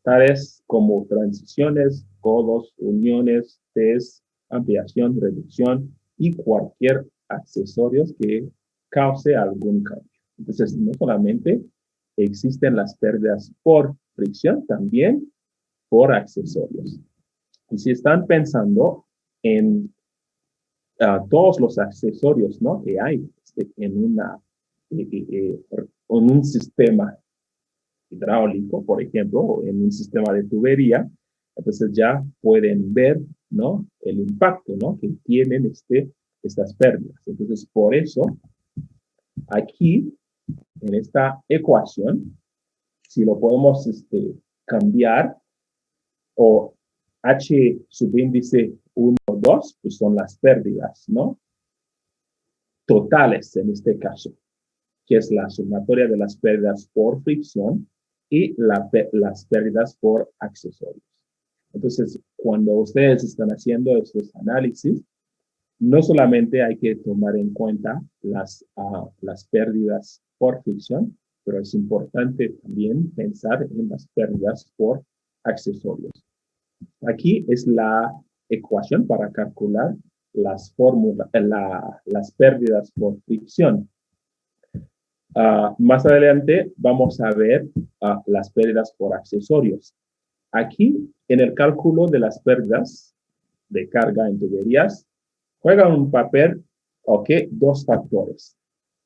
tales como transiciones, codos, uniones, test, ampliación, reducción y cualquier accesorio que cause algún cambio. Entonces, no solamente existen las pérdidas por fricción, también por accesorios. Y si están pensando en todos los accesorios, ¿no? que hay en un sistema hidráulico, por ejemplo, o en un sistema de tubería, entonces ya pueden ver, ¿no? el impacto, ¿no? que tienen estas pérdidas. Entonces, por eso, aquí, en esta ecuación, si lo podemos cambiar, o H subíndice 1 o 2, pues son las pérdidas, ¿no? Totales en este caso, que es la sumatoria de las pérdidas por fricción y las pérdidas por accesorios. Entonces, cuando ustedes están haciendo estos análisis, no solamente hay que tomar en cuenta las pérdidas por fricción, pero es importante también pensar en las pérdidas por accesorios. Aquí es la ecuación para calcular las pérdidas por fricción. Más adelante vamos a ver las pérdidas por accesorios. Aquí, en el cálculo de las pérdidas de carga en tuberías, juegan un papel, dos factores.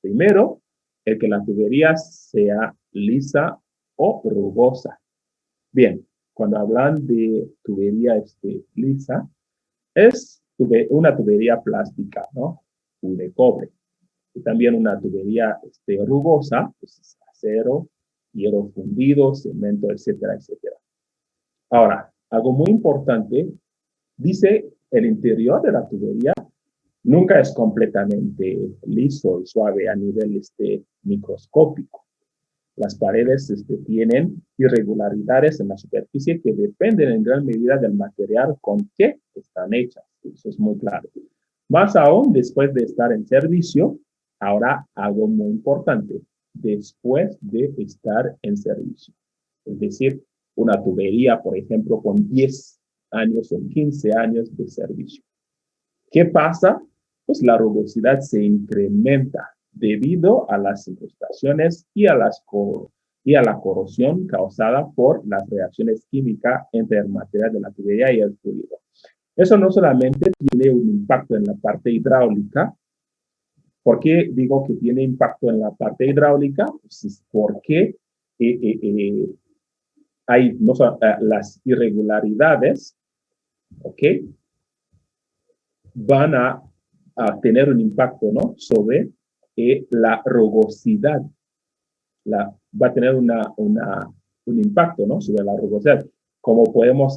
Primero, el que la tubería sea lisa o rugosa. Bien, cuando hablan de tubería lisa, es una tubería plástica, ¿no? O de cobre. Y también una tubería rugosa, pues es acero, hierro fundido, cemento, etcétera, etcétera. Ahora, algo muy importante, dice el interior de la tubería nunca es completamente liso y suave a nivel microscópico. Las paredes tienen irregularidades en la superficie que dependen en gran medida del material con que están hechas. Eso es muy claro. Más aún, después de estar en servicio, ahora algo muy importante, después de estar en servicio. Es decir, una tubería, por ejemplo, con 10 años o 15 años de servicio. ¿Qué pasa? Pues la rugosidad se incrementa debido a las incrustaciones y a la corrosión causada por las reacciones químicas entre el material de la tubería y el fluido. Eso no solamente tiene un impacto en la parte hidráulica. ¿Por qué digo que tiene impacto en la parte hidráulica? Pues es porque hay no, las irregularidades, ¿ok? Van a tener un impacto, ¿no? Sobre la rugosidad. Va a tener un impacto, ¿no? Sobre la rugosidad. Como podemos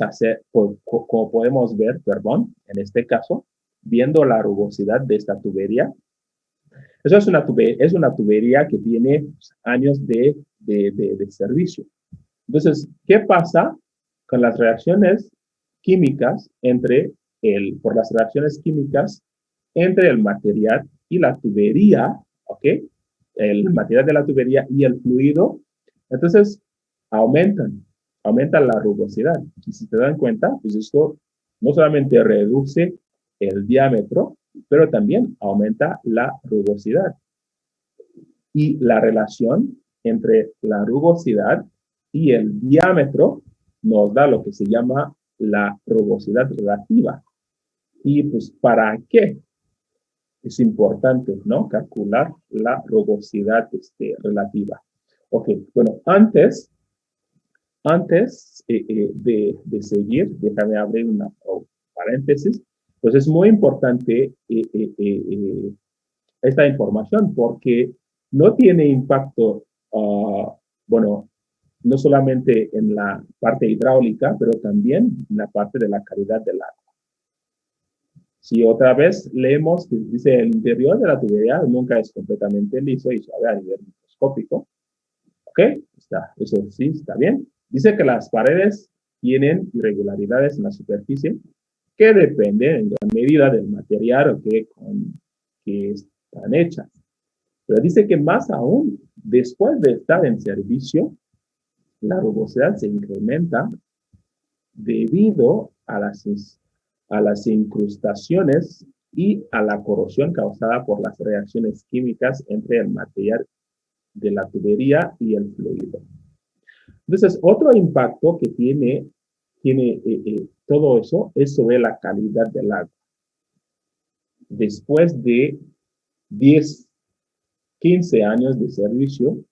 ver, perdón, en este caso, viendo la rugosidad de esta tubería. Eso es una tubería que tiene años de servicio. Entonces, ¿qué pasa con las reacciones químicas por las reacciones químicas entre el material y la tubería, ¿ok? El material de la tubería y el fluido? Entonces, aumentan la rugosidad. Y si te dan cuenta, pues esto no solamente reduce el diámetro, pero también aumenta la rugosidad. Y la relación entre la rugosidad y el diámetro nos da lo que se llama la rugosidad relativa. Y pues, ¿para qué? Es importante, ¿no? Calcular la rugosidad relativa. Ok, bueno, antes de seguir, déjame abrir una paréntesis, pues es muy importante esta información porque no tiene impacto, bueno, no solamente en la parte hidráulica, pero también en la parte de la calidad del agua. Si otra vez leemos que dice el interior de la tubería nunca es completamente liso y suave a nivel microscópico. ¿Ok? Eso sí está bien. Dice que las paredes tienen irregularidades en la superficie que dependen en gran medida del material que están hechas. Pero dice que más aún, después de estar en servicio, la rugosidad se incrementa debido a las incrustaciones y a la corrosión causada por las reacciones químicas entre el material de la tubería y el fluido. Entonces, otro impacto que tiene todo eso es sobre la calidad del agua. Después de 10, 15 años de servicio,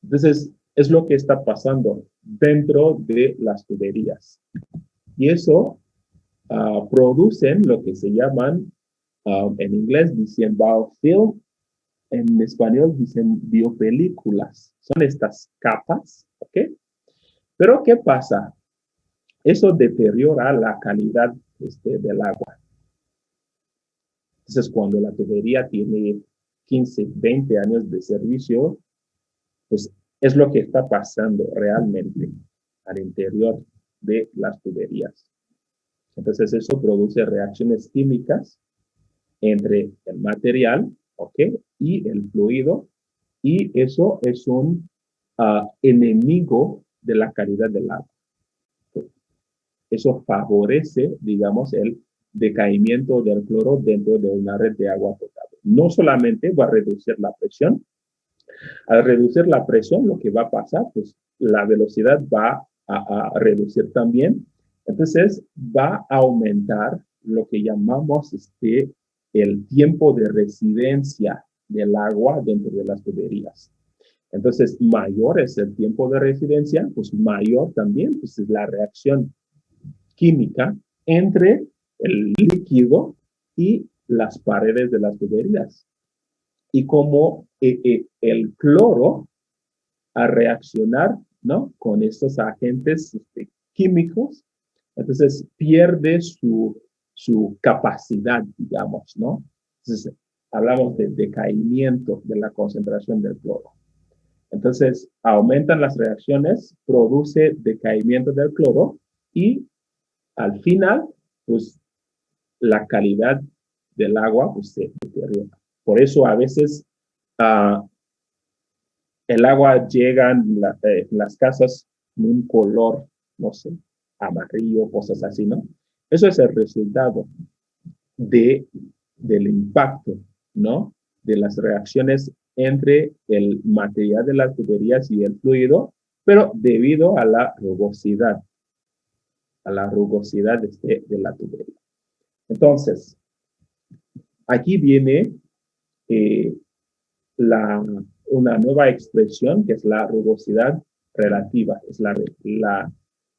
entonces es lo que está pasando dentro de las tuberías. Y eso producen lo que se llaman, en inglés dicen biofilm, en español dicen biopelículas. Son estas capas, ¿ok? Pero ¿qué pasa? Eso deteriora la calidad del agua. Entonces, cuando la tubería tiene 15, 20 años de servicio, pues es lo que está pasando realmente al interior de las tuberías. Entonces, eso produce reacciones químicas entre el material, ¿ok? Y el fluido, y eso es un enemigo de la calidad del agua. Eso favorece, digamos, el decaimiento del cloro dentro de una red de agua potable. No solamente va a reducir la presión. Al reducir la presión, lo que va a pasar, pues la velocidad va a reducir también. Entonces, va a aumentar lo que llamamos el tiempo de residencia del agua dentro de las tuberías. Entonces, mayor es el tiempo de residencia, pues mayor también pues, es la reacción química entre el líquido y las paredes de las tuberías. Y como el cloro, a reaccionar, ¿no? Con estos agentes químicos, entonces pierde su capacidad, digamos, ¿no? Entonces, hablamos de decaimiento de la concentración del cloro. Entonces, aumentan las reacciones, produce decaimiento del cloro y al final, pues, la calidad del agua pues, se deteriora. Por eso a veces el agua llega en las casas en un color, no sé, amarillo, cosas así, ¿no? Eso es el resultado del impacto, ¿no? De las reacciones entre el material de las tuberías y el fluido, pero debido a la rugosidad de la tubería. Entonces, aquí viene una nueva expresión que es la rugosidad relativa, es la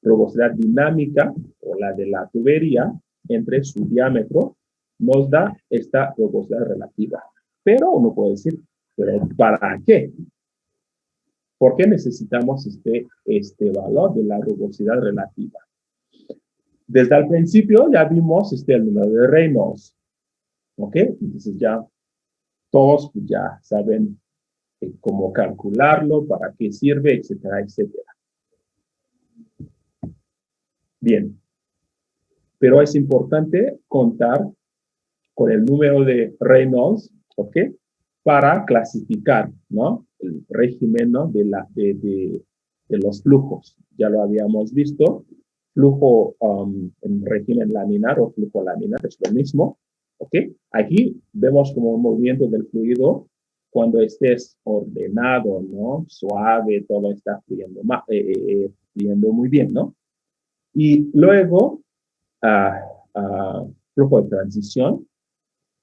rugosidad dinámica o la de la tubería entre su diámetro, nos da esta rugosidad relativa. Pero uno puede decir, ¿pero para qué? ¿Por qué necesitamos este valor de la rugosidad relativa? Desde el principio ya vimos el número de Reynolds, ¿ok? Entonces ya todos ya saben cómo calcularlo, para qué sirve, etcétera, etcétera. Bien, pero es importante contar con el número de Reynolds, ¿ok? Para clasificar, ¿no? El régimen, ¿no? de los flujos. Ya lo habíamos visto. Flujo en régimen laminar o flujo laminar es lo mismo, ¿ok? Aquí vemos como un movimiento del fluido cuando estés ordenado, ¿no? Suave, todo está fluyendo muy bien, ¿no? Y luego, flujo de transición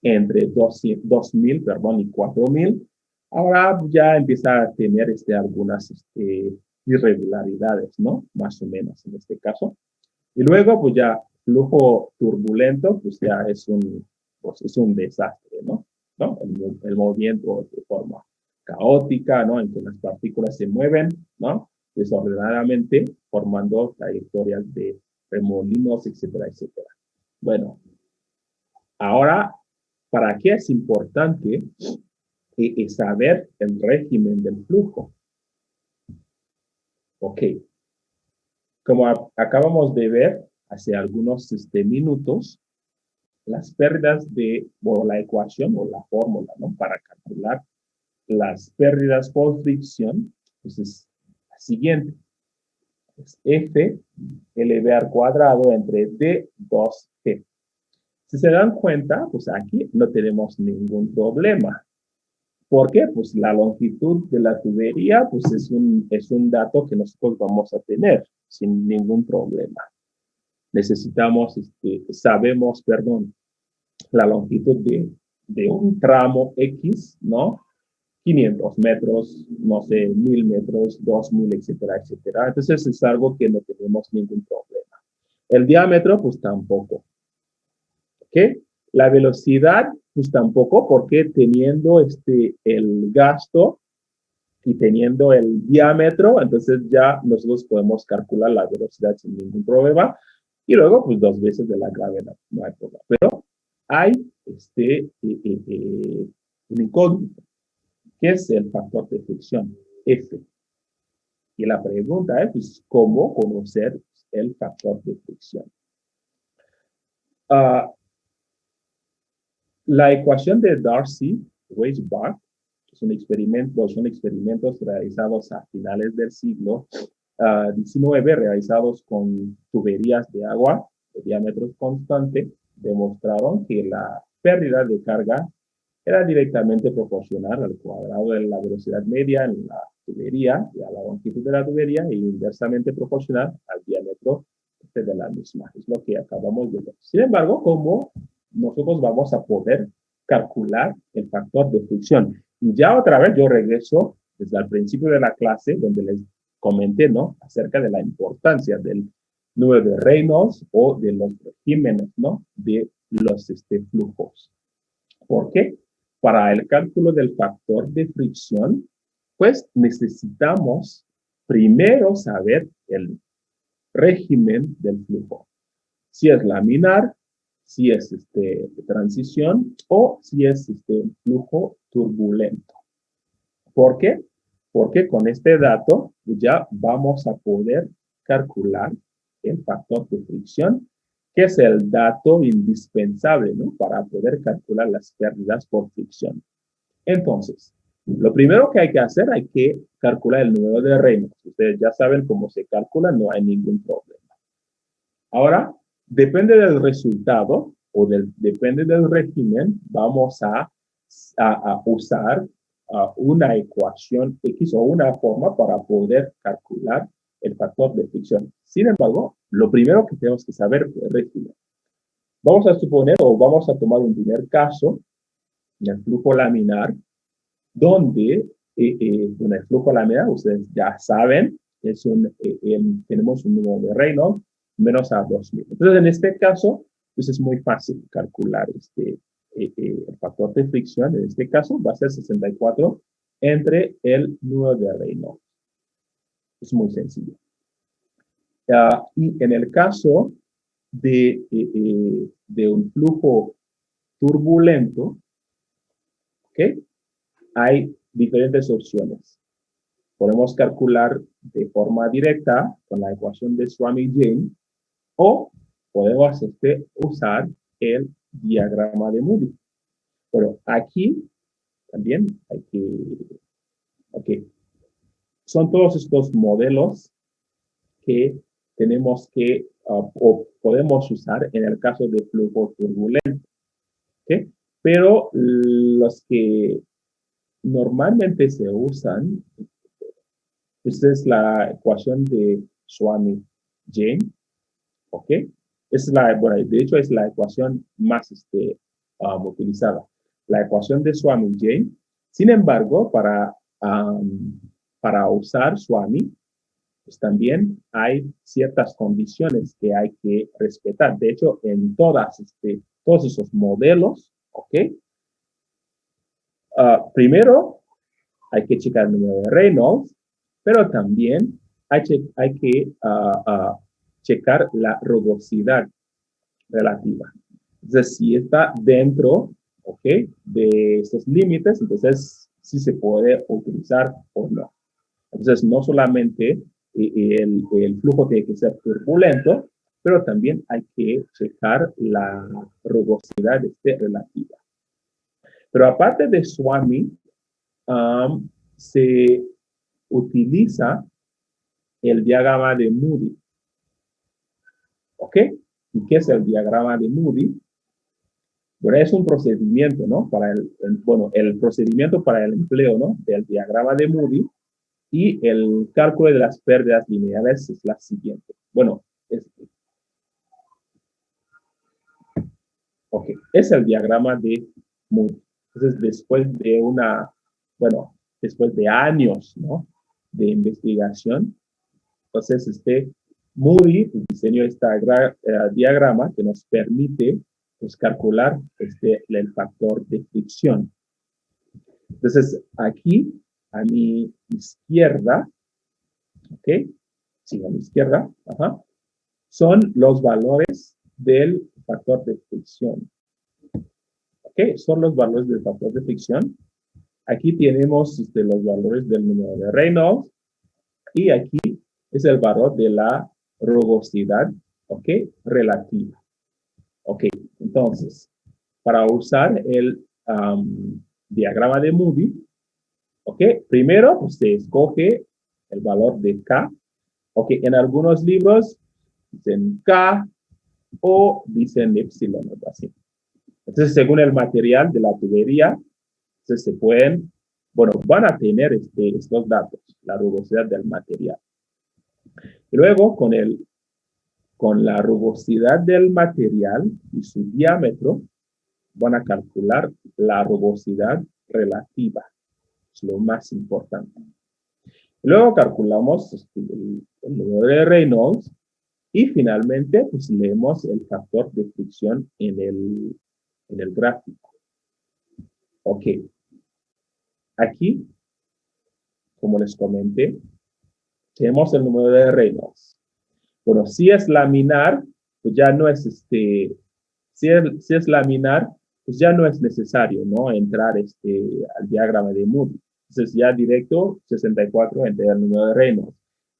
entre 2000, y 4000. Ahora ya empieza a tener algunas irregularidades, ¿no? Más o menos en este caso. Y luego, pues ya, flujo turbulento, pues ya es un desastre, ¿no? El movimiento de forma caótica, ¿no? En que las partículas se mueven, ¿no? Desordenadamente, formando trayectorias de remolinos, etcétera, etcétera. Bueno, ahora, ¿para qué es importante saber el régimen del flujo? Ok. Como acabamos de ver hace algunos minutos, las pérdidas o la ecuación o la fórmula, ¿no? Para calcular las pérdidas por fricción, pues es la siguiente. Es F LV al cuadrado entre D2G. Si se dan cuenta, pues aquí no tenemos ningún problema. ¿Por qué? Pues la longitud de la tubería, pues es un dato que nosotros vamos a tener sin ningún problema. Necesitamos, sabemos, la longitud de un tramo X, ¿no? 500 metros, no sé, 1000 metros, 2000, etcétera, etcétera. Entonces es algo que no tenemos ningún problema. El diámetro, pues tampoco. ¿Ok? La velocidad, pues tampoco, porque teniendo el gasto y teniendo el diámetro, entonces ya nosotros podemos calcular la velocidad sin ningún problema. Y luego, pues 2 veces de la gravedad, no hay problema. Pero hay un incógnito, que es el factor de fricción, F. Y la pregunta es, pues, ¿cómo conocer el factor de fricción? La ecuación de Darcy-Weisbach son experimentos realizados a finales del siglo XIX, realizados con tuberías de agua de diámetro constante, demostraron que la pérdida de carga era directamente proporcional al cuadrado de la velocidad media en la tubería y a la longitud de la tubería e inversamente proporcional al diámetro de la misma. Es lo que acabamos de ver. Sin embargo, ¿cómo nosotros vamos a poder calcular el factor de fricción? Y ya otra vez yo regreso desde el principio de la clase donde les comenté, ¿no? Acerca de la importancia del número de Reynolds o de los regímenes, ¿no? De los flujos. ¿Por qué? Para el cálculo del factor de fricción, pues necesitamos primero saber el régimen del flujo. Si es laminar, si es de transición o si es un flujo turbulento. ¿Por qué? Porque con este dato ya vamos a poder calcular el factor de fricción, que es el dato indispensable, ¿no? Para poder calcular las pérdidas por fricción. Entonces, lo primero que hay que hacer, hay que calcular el número de Reynolds. Ustedes ya saben cómo se calcula, no hay ningún problema. Ahora, depende del resultado o depende del régimen, vamos a usar una ecuación X o una forma para poder calcular el factor de fricción. Sin embargo, lo primero que tenemos que saber es el régimen. Vamos a suponer o vamos a tomar un primer caso, en el flujo laminar, donde en el flujo laminar, ustedes ya saben, tenemos un número de Reynolds menos a 2000. Entonces, en este caso, pues es muy fácil calcular el factor de fricción. En este caso, va a ser 64 entre el número de Reynolds. Es muy sencillo. Y en el caso de un flujo turbulento, ¿ok? Hay diferentes opciones. Podemos calcular de forma directa con la ecuación de Swami-Jain o podemos usar el diagrama de Moody. Pero aquí también hay que, ok, son todos estos modelos que tenemos que o podemos usar en el caso de flujo turbulento. ¿Ok? Pero los que normalmente se usan, pues es la ecuación de Swami-Jain, ¿ok? Bueno, de hecho es la ecuación más utilizada, la ecuación de Swami-Jain. Sin embargo, para usar Swami, pues también hay ciertas condiciones que hay que respetar. De hecho, en todos esos modelos, ¿ok? Primero, hay que checar el número de Reynolds, pero también hay que checar la rugosidad relativa. Entonces, si está dentro, ¿ok? De estos límites, entonces sí se puede utilizar o no. Entonces, no solamente el flujo tiene que ser turbulento, pero también hay que checar la rugosidad relativa. Pero aparte de Swami, se utiliza el diagrama de Moody. ¿Ok? ¿Y qué es el diagrama de Moody? Bueno, es un procedimiento, ¿no? El procedimiento para el empleo, ¿no? Del diagrama de Moody. Y el cálculo de las pérdidas lineales es la siguiente. Bueno, es el diagrama de Moody. Entonces, después de años, ¿no? De investigación, entonces Moody diseñó este diagrama que nos permite pues, calcular el factor de fricción. Entonces, aquí, a mi izquierda, ¿ok? Sí, a mi izquierda, son los valores del factor de fricción. ¿Ok? Son los valores del factor de fricción. Aquí tenemos los valores del número de Reynolds y aquí es el valor de la rugosidad, ¿ok? Relativa. Ok, entonces, para usar el diagrama de Moody, ¿ok? Primero, pues, se escoge el valor de K. Ok, en algunos libros dicen K o dicen epsilon o así. Entonces, según el material de la tubería, entonces van a tener estos datos, la rugosidad del material. Y luego, con la rugosidad del material y su diámetro, van a calcular la rugosidad relativa. Es lo más importante. Y luego calculamos el número de Reynolds y finalmente pues leemos el factor de fricción en el gráfico. Ok. Aquí, como les comenté, tenemos el número de Reynolds. Bueno, si es laminar, pues ya no es si es laminar, pues ya no es necesario, ¿no? Entrar al diagrama de Moody. Entonces ya directo 64 entre el número de Reynolds.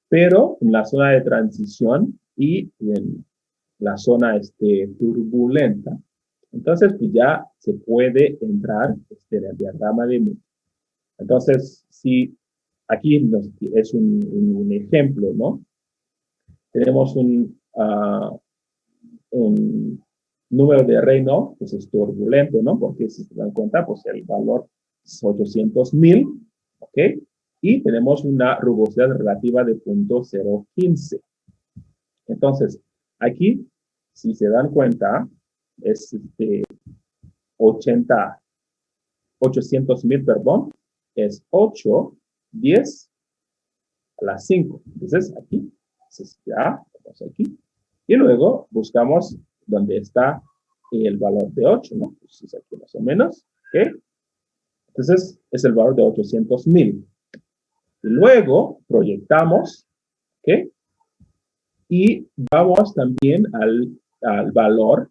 Pero en la zona de transición y en la zona turbulenta, entonces pues ya se puede entrar en el diagrama de Moody. Entonces, si aquí es un ejemplo, ¿no? Tenemos un número de Reynolds, pues es turbulento, ¿no? Porque si se dan cuenta, pues el valor es 800,000, ¿ok? Y tenemos una rugosidad relativa de 0.015. Entonces, aquí, si se dan cuenta, es 800,000, perdón, es 8, 10, a las 5. Entonces, aquí, entonces ya, vamos aquí. Y luego buscamos dónde está el valor de 8, ¿no? Entonces, aquí más o menos, ¿ok? Entonces, es el valor de 800,000. Y luego proyectamos, ¿ok? Y vamos también al valor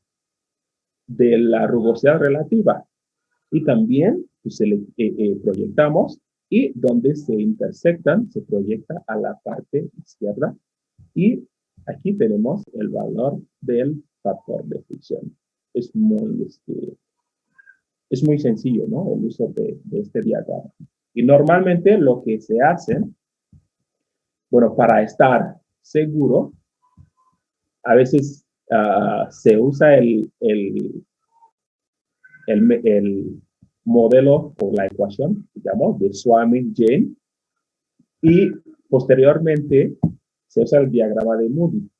de la rugosidad relativa. Y también pues, proyectamos y donde se intersectan, se proyecta a la parte izquierda. Y aquí tenemos el valor del factor de fricción. Es muy sencillo, ¿no? El uso de este diagrama. Y normalmente lo que se hace, bueno, para estar seguro, a veces se usa el modelo o la ecuación, digamos, de Swamin-Jain, y posteriormente se usa el diagrama de Moody.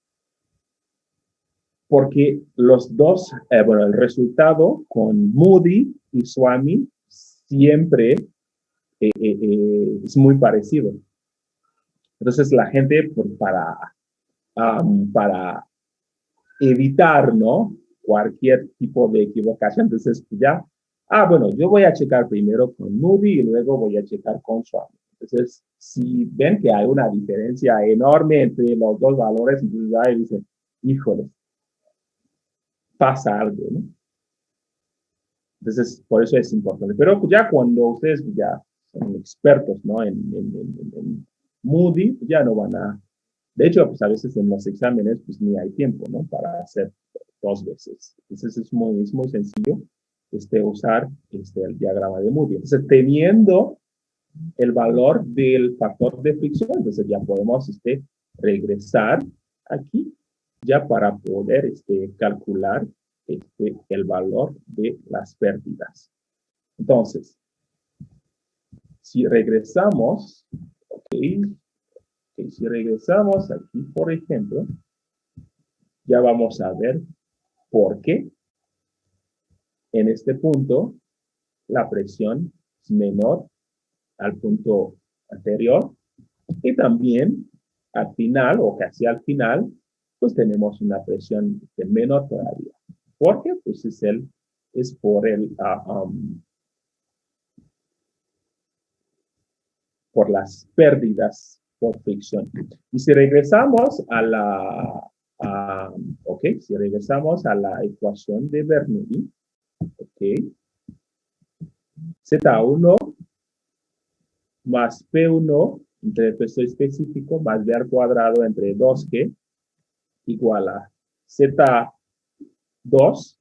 Porque los dos, bueno, el resultado con Moody y Swami siempre es muy parecido. Entonces la gente, para evitar, ¿no? Cualquier tipo de equivocación, entonces ya, bueno, yo voy a checar primero con Moody y luego voy a checar con Swami. Entonces, si ven que hay una diferencia enorme entre los dos valores, entonces ahí dicen, híjole, pasa algo, ¿no? Entonces, por eso es importante. Pero ya cuando ustedes ya son expertos, ¿no? En Moody, ya no van a... De hecho, pues a veces en los exámenes, pues ni hay tiempo, ¿no? Para hacer 2 veces. Entonces, es muy sencillo usar el diagrama de Moody. Entonces, teniendo el valor del factor de fricción, entonces ya podemos regresar aquí ya para poder calcular el valor de las pérdidas. Entonces, si regresamos, si regresamos aquí, por ejemplo, ya vamos a ver por qué en este punto la presión es menor al punto anterior y también al final o casi al final, pues tenemos una presión menor todavía. ¿Por qué? Pues es por las pérdidas por fricción. Y si regresamos si regresamos a la ecuación de Bernoulli, Z1 más P1 entre el peso específico más B al cuadrado entre 2G igual a Z2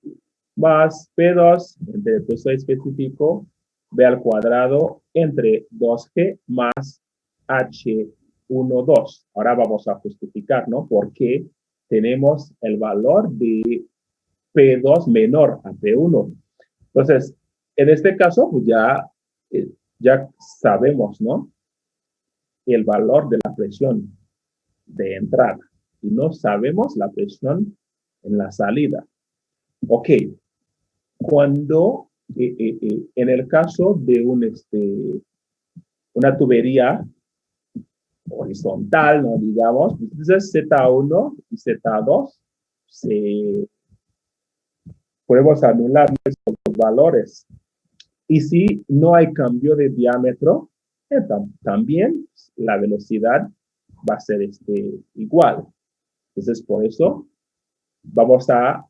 más P2 entre el peso específico B al cuadrado entre 2G más H12. Ahora vamos a justificar, ¿no? ¿Por qué tenemos el valor de P2 menor a P1? Entonces, en este caso, pues ya sabemos, ¿no? El valor de la presión de entrada y no sabemos la presión en la salida. Ok, cuando en el caso de una tubería horizontal, ¿no? Digamos, entonces Z1 y Z2 podemos anular los valores. Y si no hay cambio de diámetro, también la velocidad va a ser igual. Entonces, por eso vamos a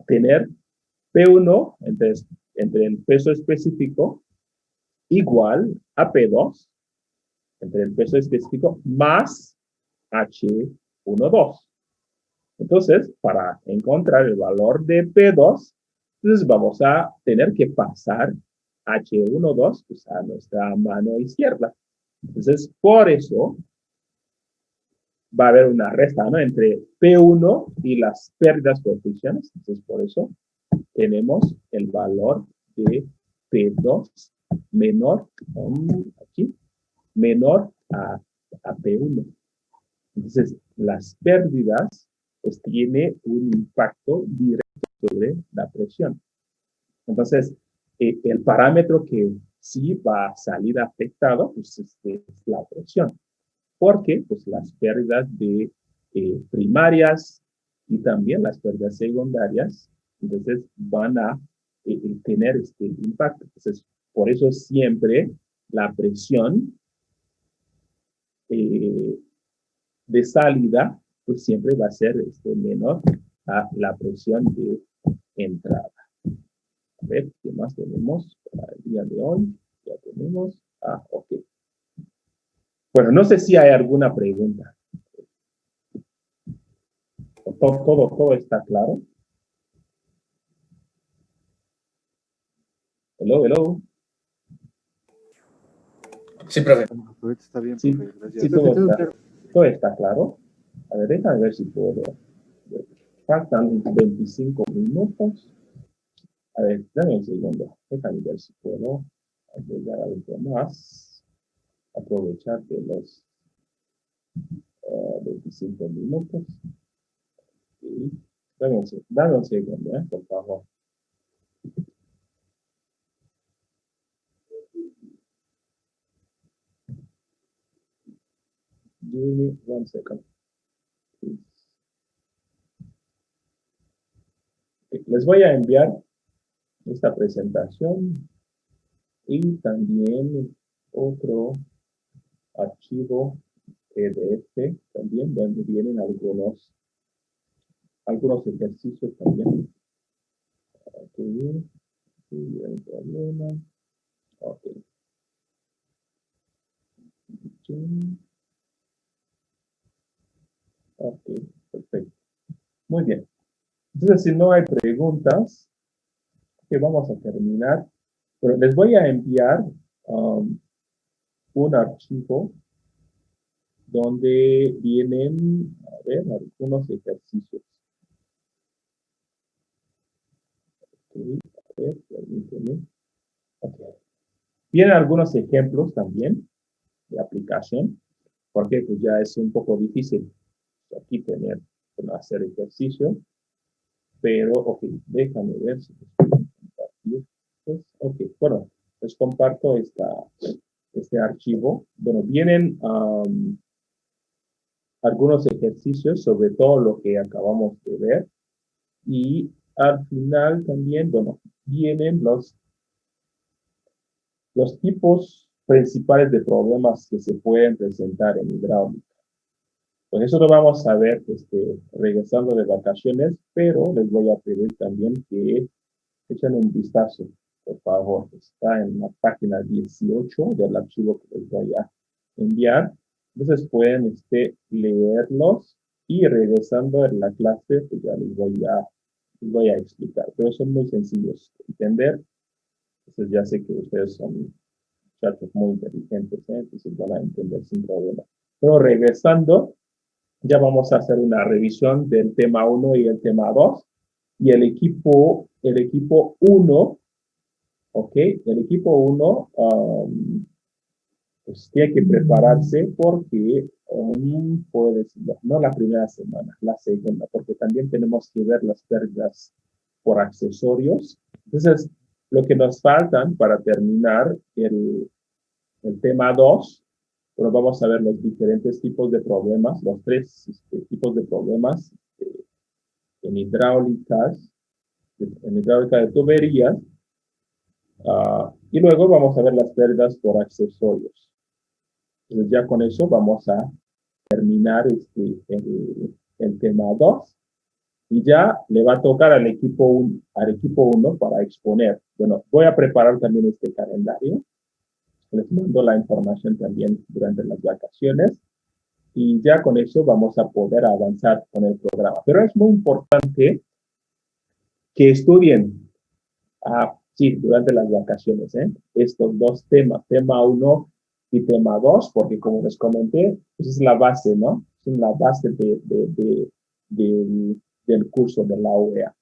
tener P1 entre el peso específico igual a P2 entre el peso específico más H12. Entonces, para encontrar el valor de P2, entonces vamos a tener que pasar H12 pues, a nuestra mano izquierda. Entonces, por eso va a haber una resta, ¿no? Entre P1 y las pérdidas por fricciones. Entonces, por eso tenemos el valor de P2 menor, aquí, menor a P1. Entonces, las pérdidas pues tiene un impacto directo sobre la presión. Entonces, el parámetro que sí va a salir afectado, pues es la presión, porque pues las pérdidas de primarias y también las pérdidas secundarias, entonces van a tener este impacto. Entonces, por eso siempre la presión de salida, pues siempre va a ser menor a la presión de entrada. A ver, ¿qué más tenemos para el día de hoy? Ya tenemos. Ok. Bueno, no sé si hay alguna pregunta. Todo está claro. Hello. Sí, profe. Ahorita está bien, Sí, profe, gracias. sí, todo está claro. A ver, déjame ver si puedo. Faltan 25 minutos. A ver, dame un segundo. Déjame ver si puedo agregar algo más. Aprovechar de los 25 minutos. Sí. Dame un segundo, por favor. Give me 1 second. Please. Okay, les voy a enviar esta presentación y también otro archivo PDF también donde vienen algunos ejercicios también. Ok, sí, hay problema. Ok. Ok, perfecto. Muy bien. Entonces, si no hay preguntas, que vamos a terminar. Pero les voy a enviar un archivo donde vienen, a ver, algunos ejercicios. Okay, a ver, permítanme. Okay. Vienen algunos ejemplos también de aplicación, porque pues ya es un poco difícil aquí hacer ejercicio, pero, ok, déjame ver si les puedo compartir. Pues, ok, bueno, les comparto este archivo. Bueno, vienen algunos ejercicios sobre todo lo que acabamos de ver y al final también, bueno, vienen los tipos principales de problemas que se pueden presentar en hidráulica. Pues eso lo vamos a ver regresando de vacaciones, pero les voy a pedir también que echen un vistazo, por favor. Está en la página 18 del archivo que les voy a enviar. Entonces pueden leerlos y regresando en la clase, pues ya les voy a explicar. Pero son muy sencillos de entender. Entonces ya sé que ustedes son muchachos muy inteligentes, entonces van a entender sin problema. Pero regresando, ya vamos a hacer una revisión del tema 1 y el tema 2. Y el equipo 1, ¿ok? El equipo 1 pues tiene que prepararse porque puede ser, no la primera semana, la segunda, porque también tenemos que ver las pérdidas por accesorios. Entonces, lo que nos faltan para terminar el tema 2, bueno, vamos a ver los diferentes tipos de problemas, los 3 tipos de problemas en hidráulica de tuberías, y luego vamos a ver las pérdidas por accesorios. Entonces ya con eso vamos a terminar el tema 2 y ya le va a tocar al equipo 1 para exponer. Bueno, voy a preparar también este calendario. Les mando la información también durante las vacaciones y ya con eso vamos a poder avanzar con el programa. Pero es muy importante que estudien sí, durante las vacaciones, estos dos temas, tema 1 y tema 2, porque como les comenté, pues es la base, ¿no? Es la base del curso de la UEA.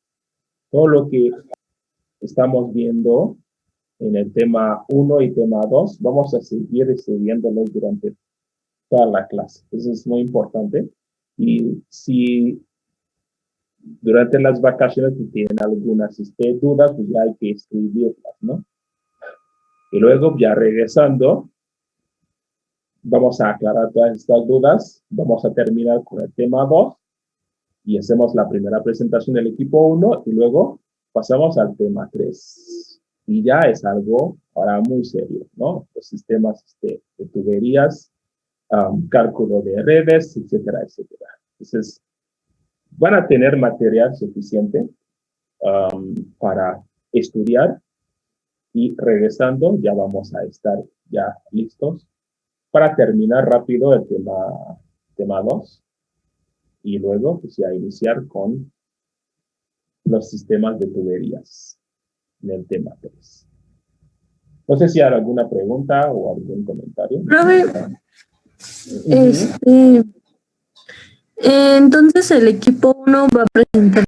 Todo lo que estamos viendo en el tema 1 y tema 2, vamos a seguir estudiándolos durante toda la clase. Eso es muy importante. Y si durante las vacaciones si tienen algunas dudas, pues ya hay que escribirlas, ¿no? Y luego, ya regresando, vamos a aclarar todas estas dudas. Vamos a terminar con el tema 2 y hacemos la primera presentación del equipo 1 y luego pasamos al tema 3. Y ya es algo ahora muy serio, ¿no? Los sistemas de tuberías, cálculo de redes, etcétera, etcétera. Entonces, van a tener material suficiente para estudiar y regresando ya vamos a estar ya listos para terminar rápido el tema 2 y luego pues ya iniciar con los sistemas de tuberías en el tema 3. No sé si hay alguna pregunta o algún comentario. Profe, entonces el equipo 1 va a presentar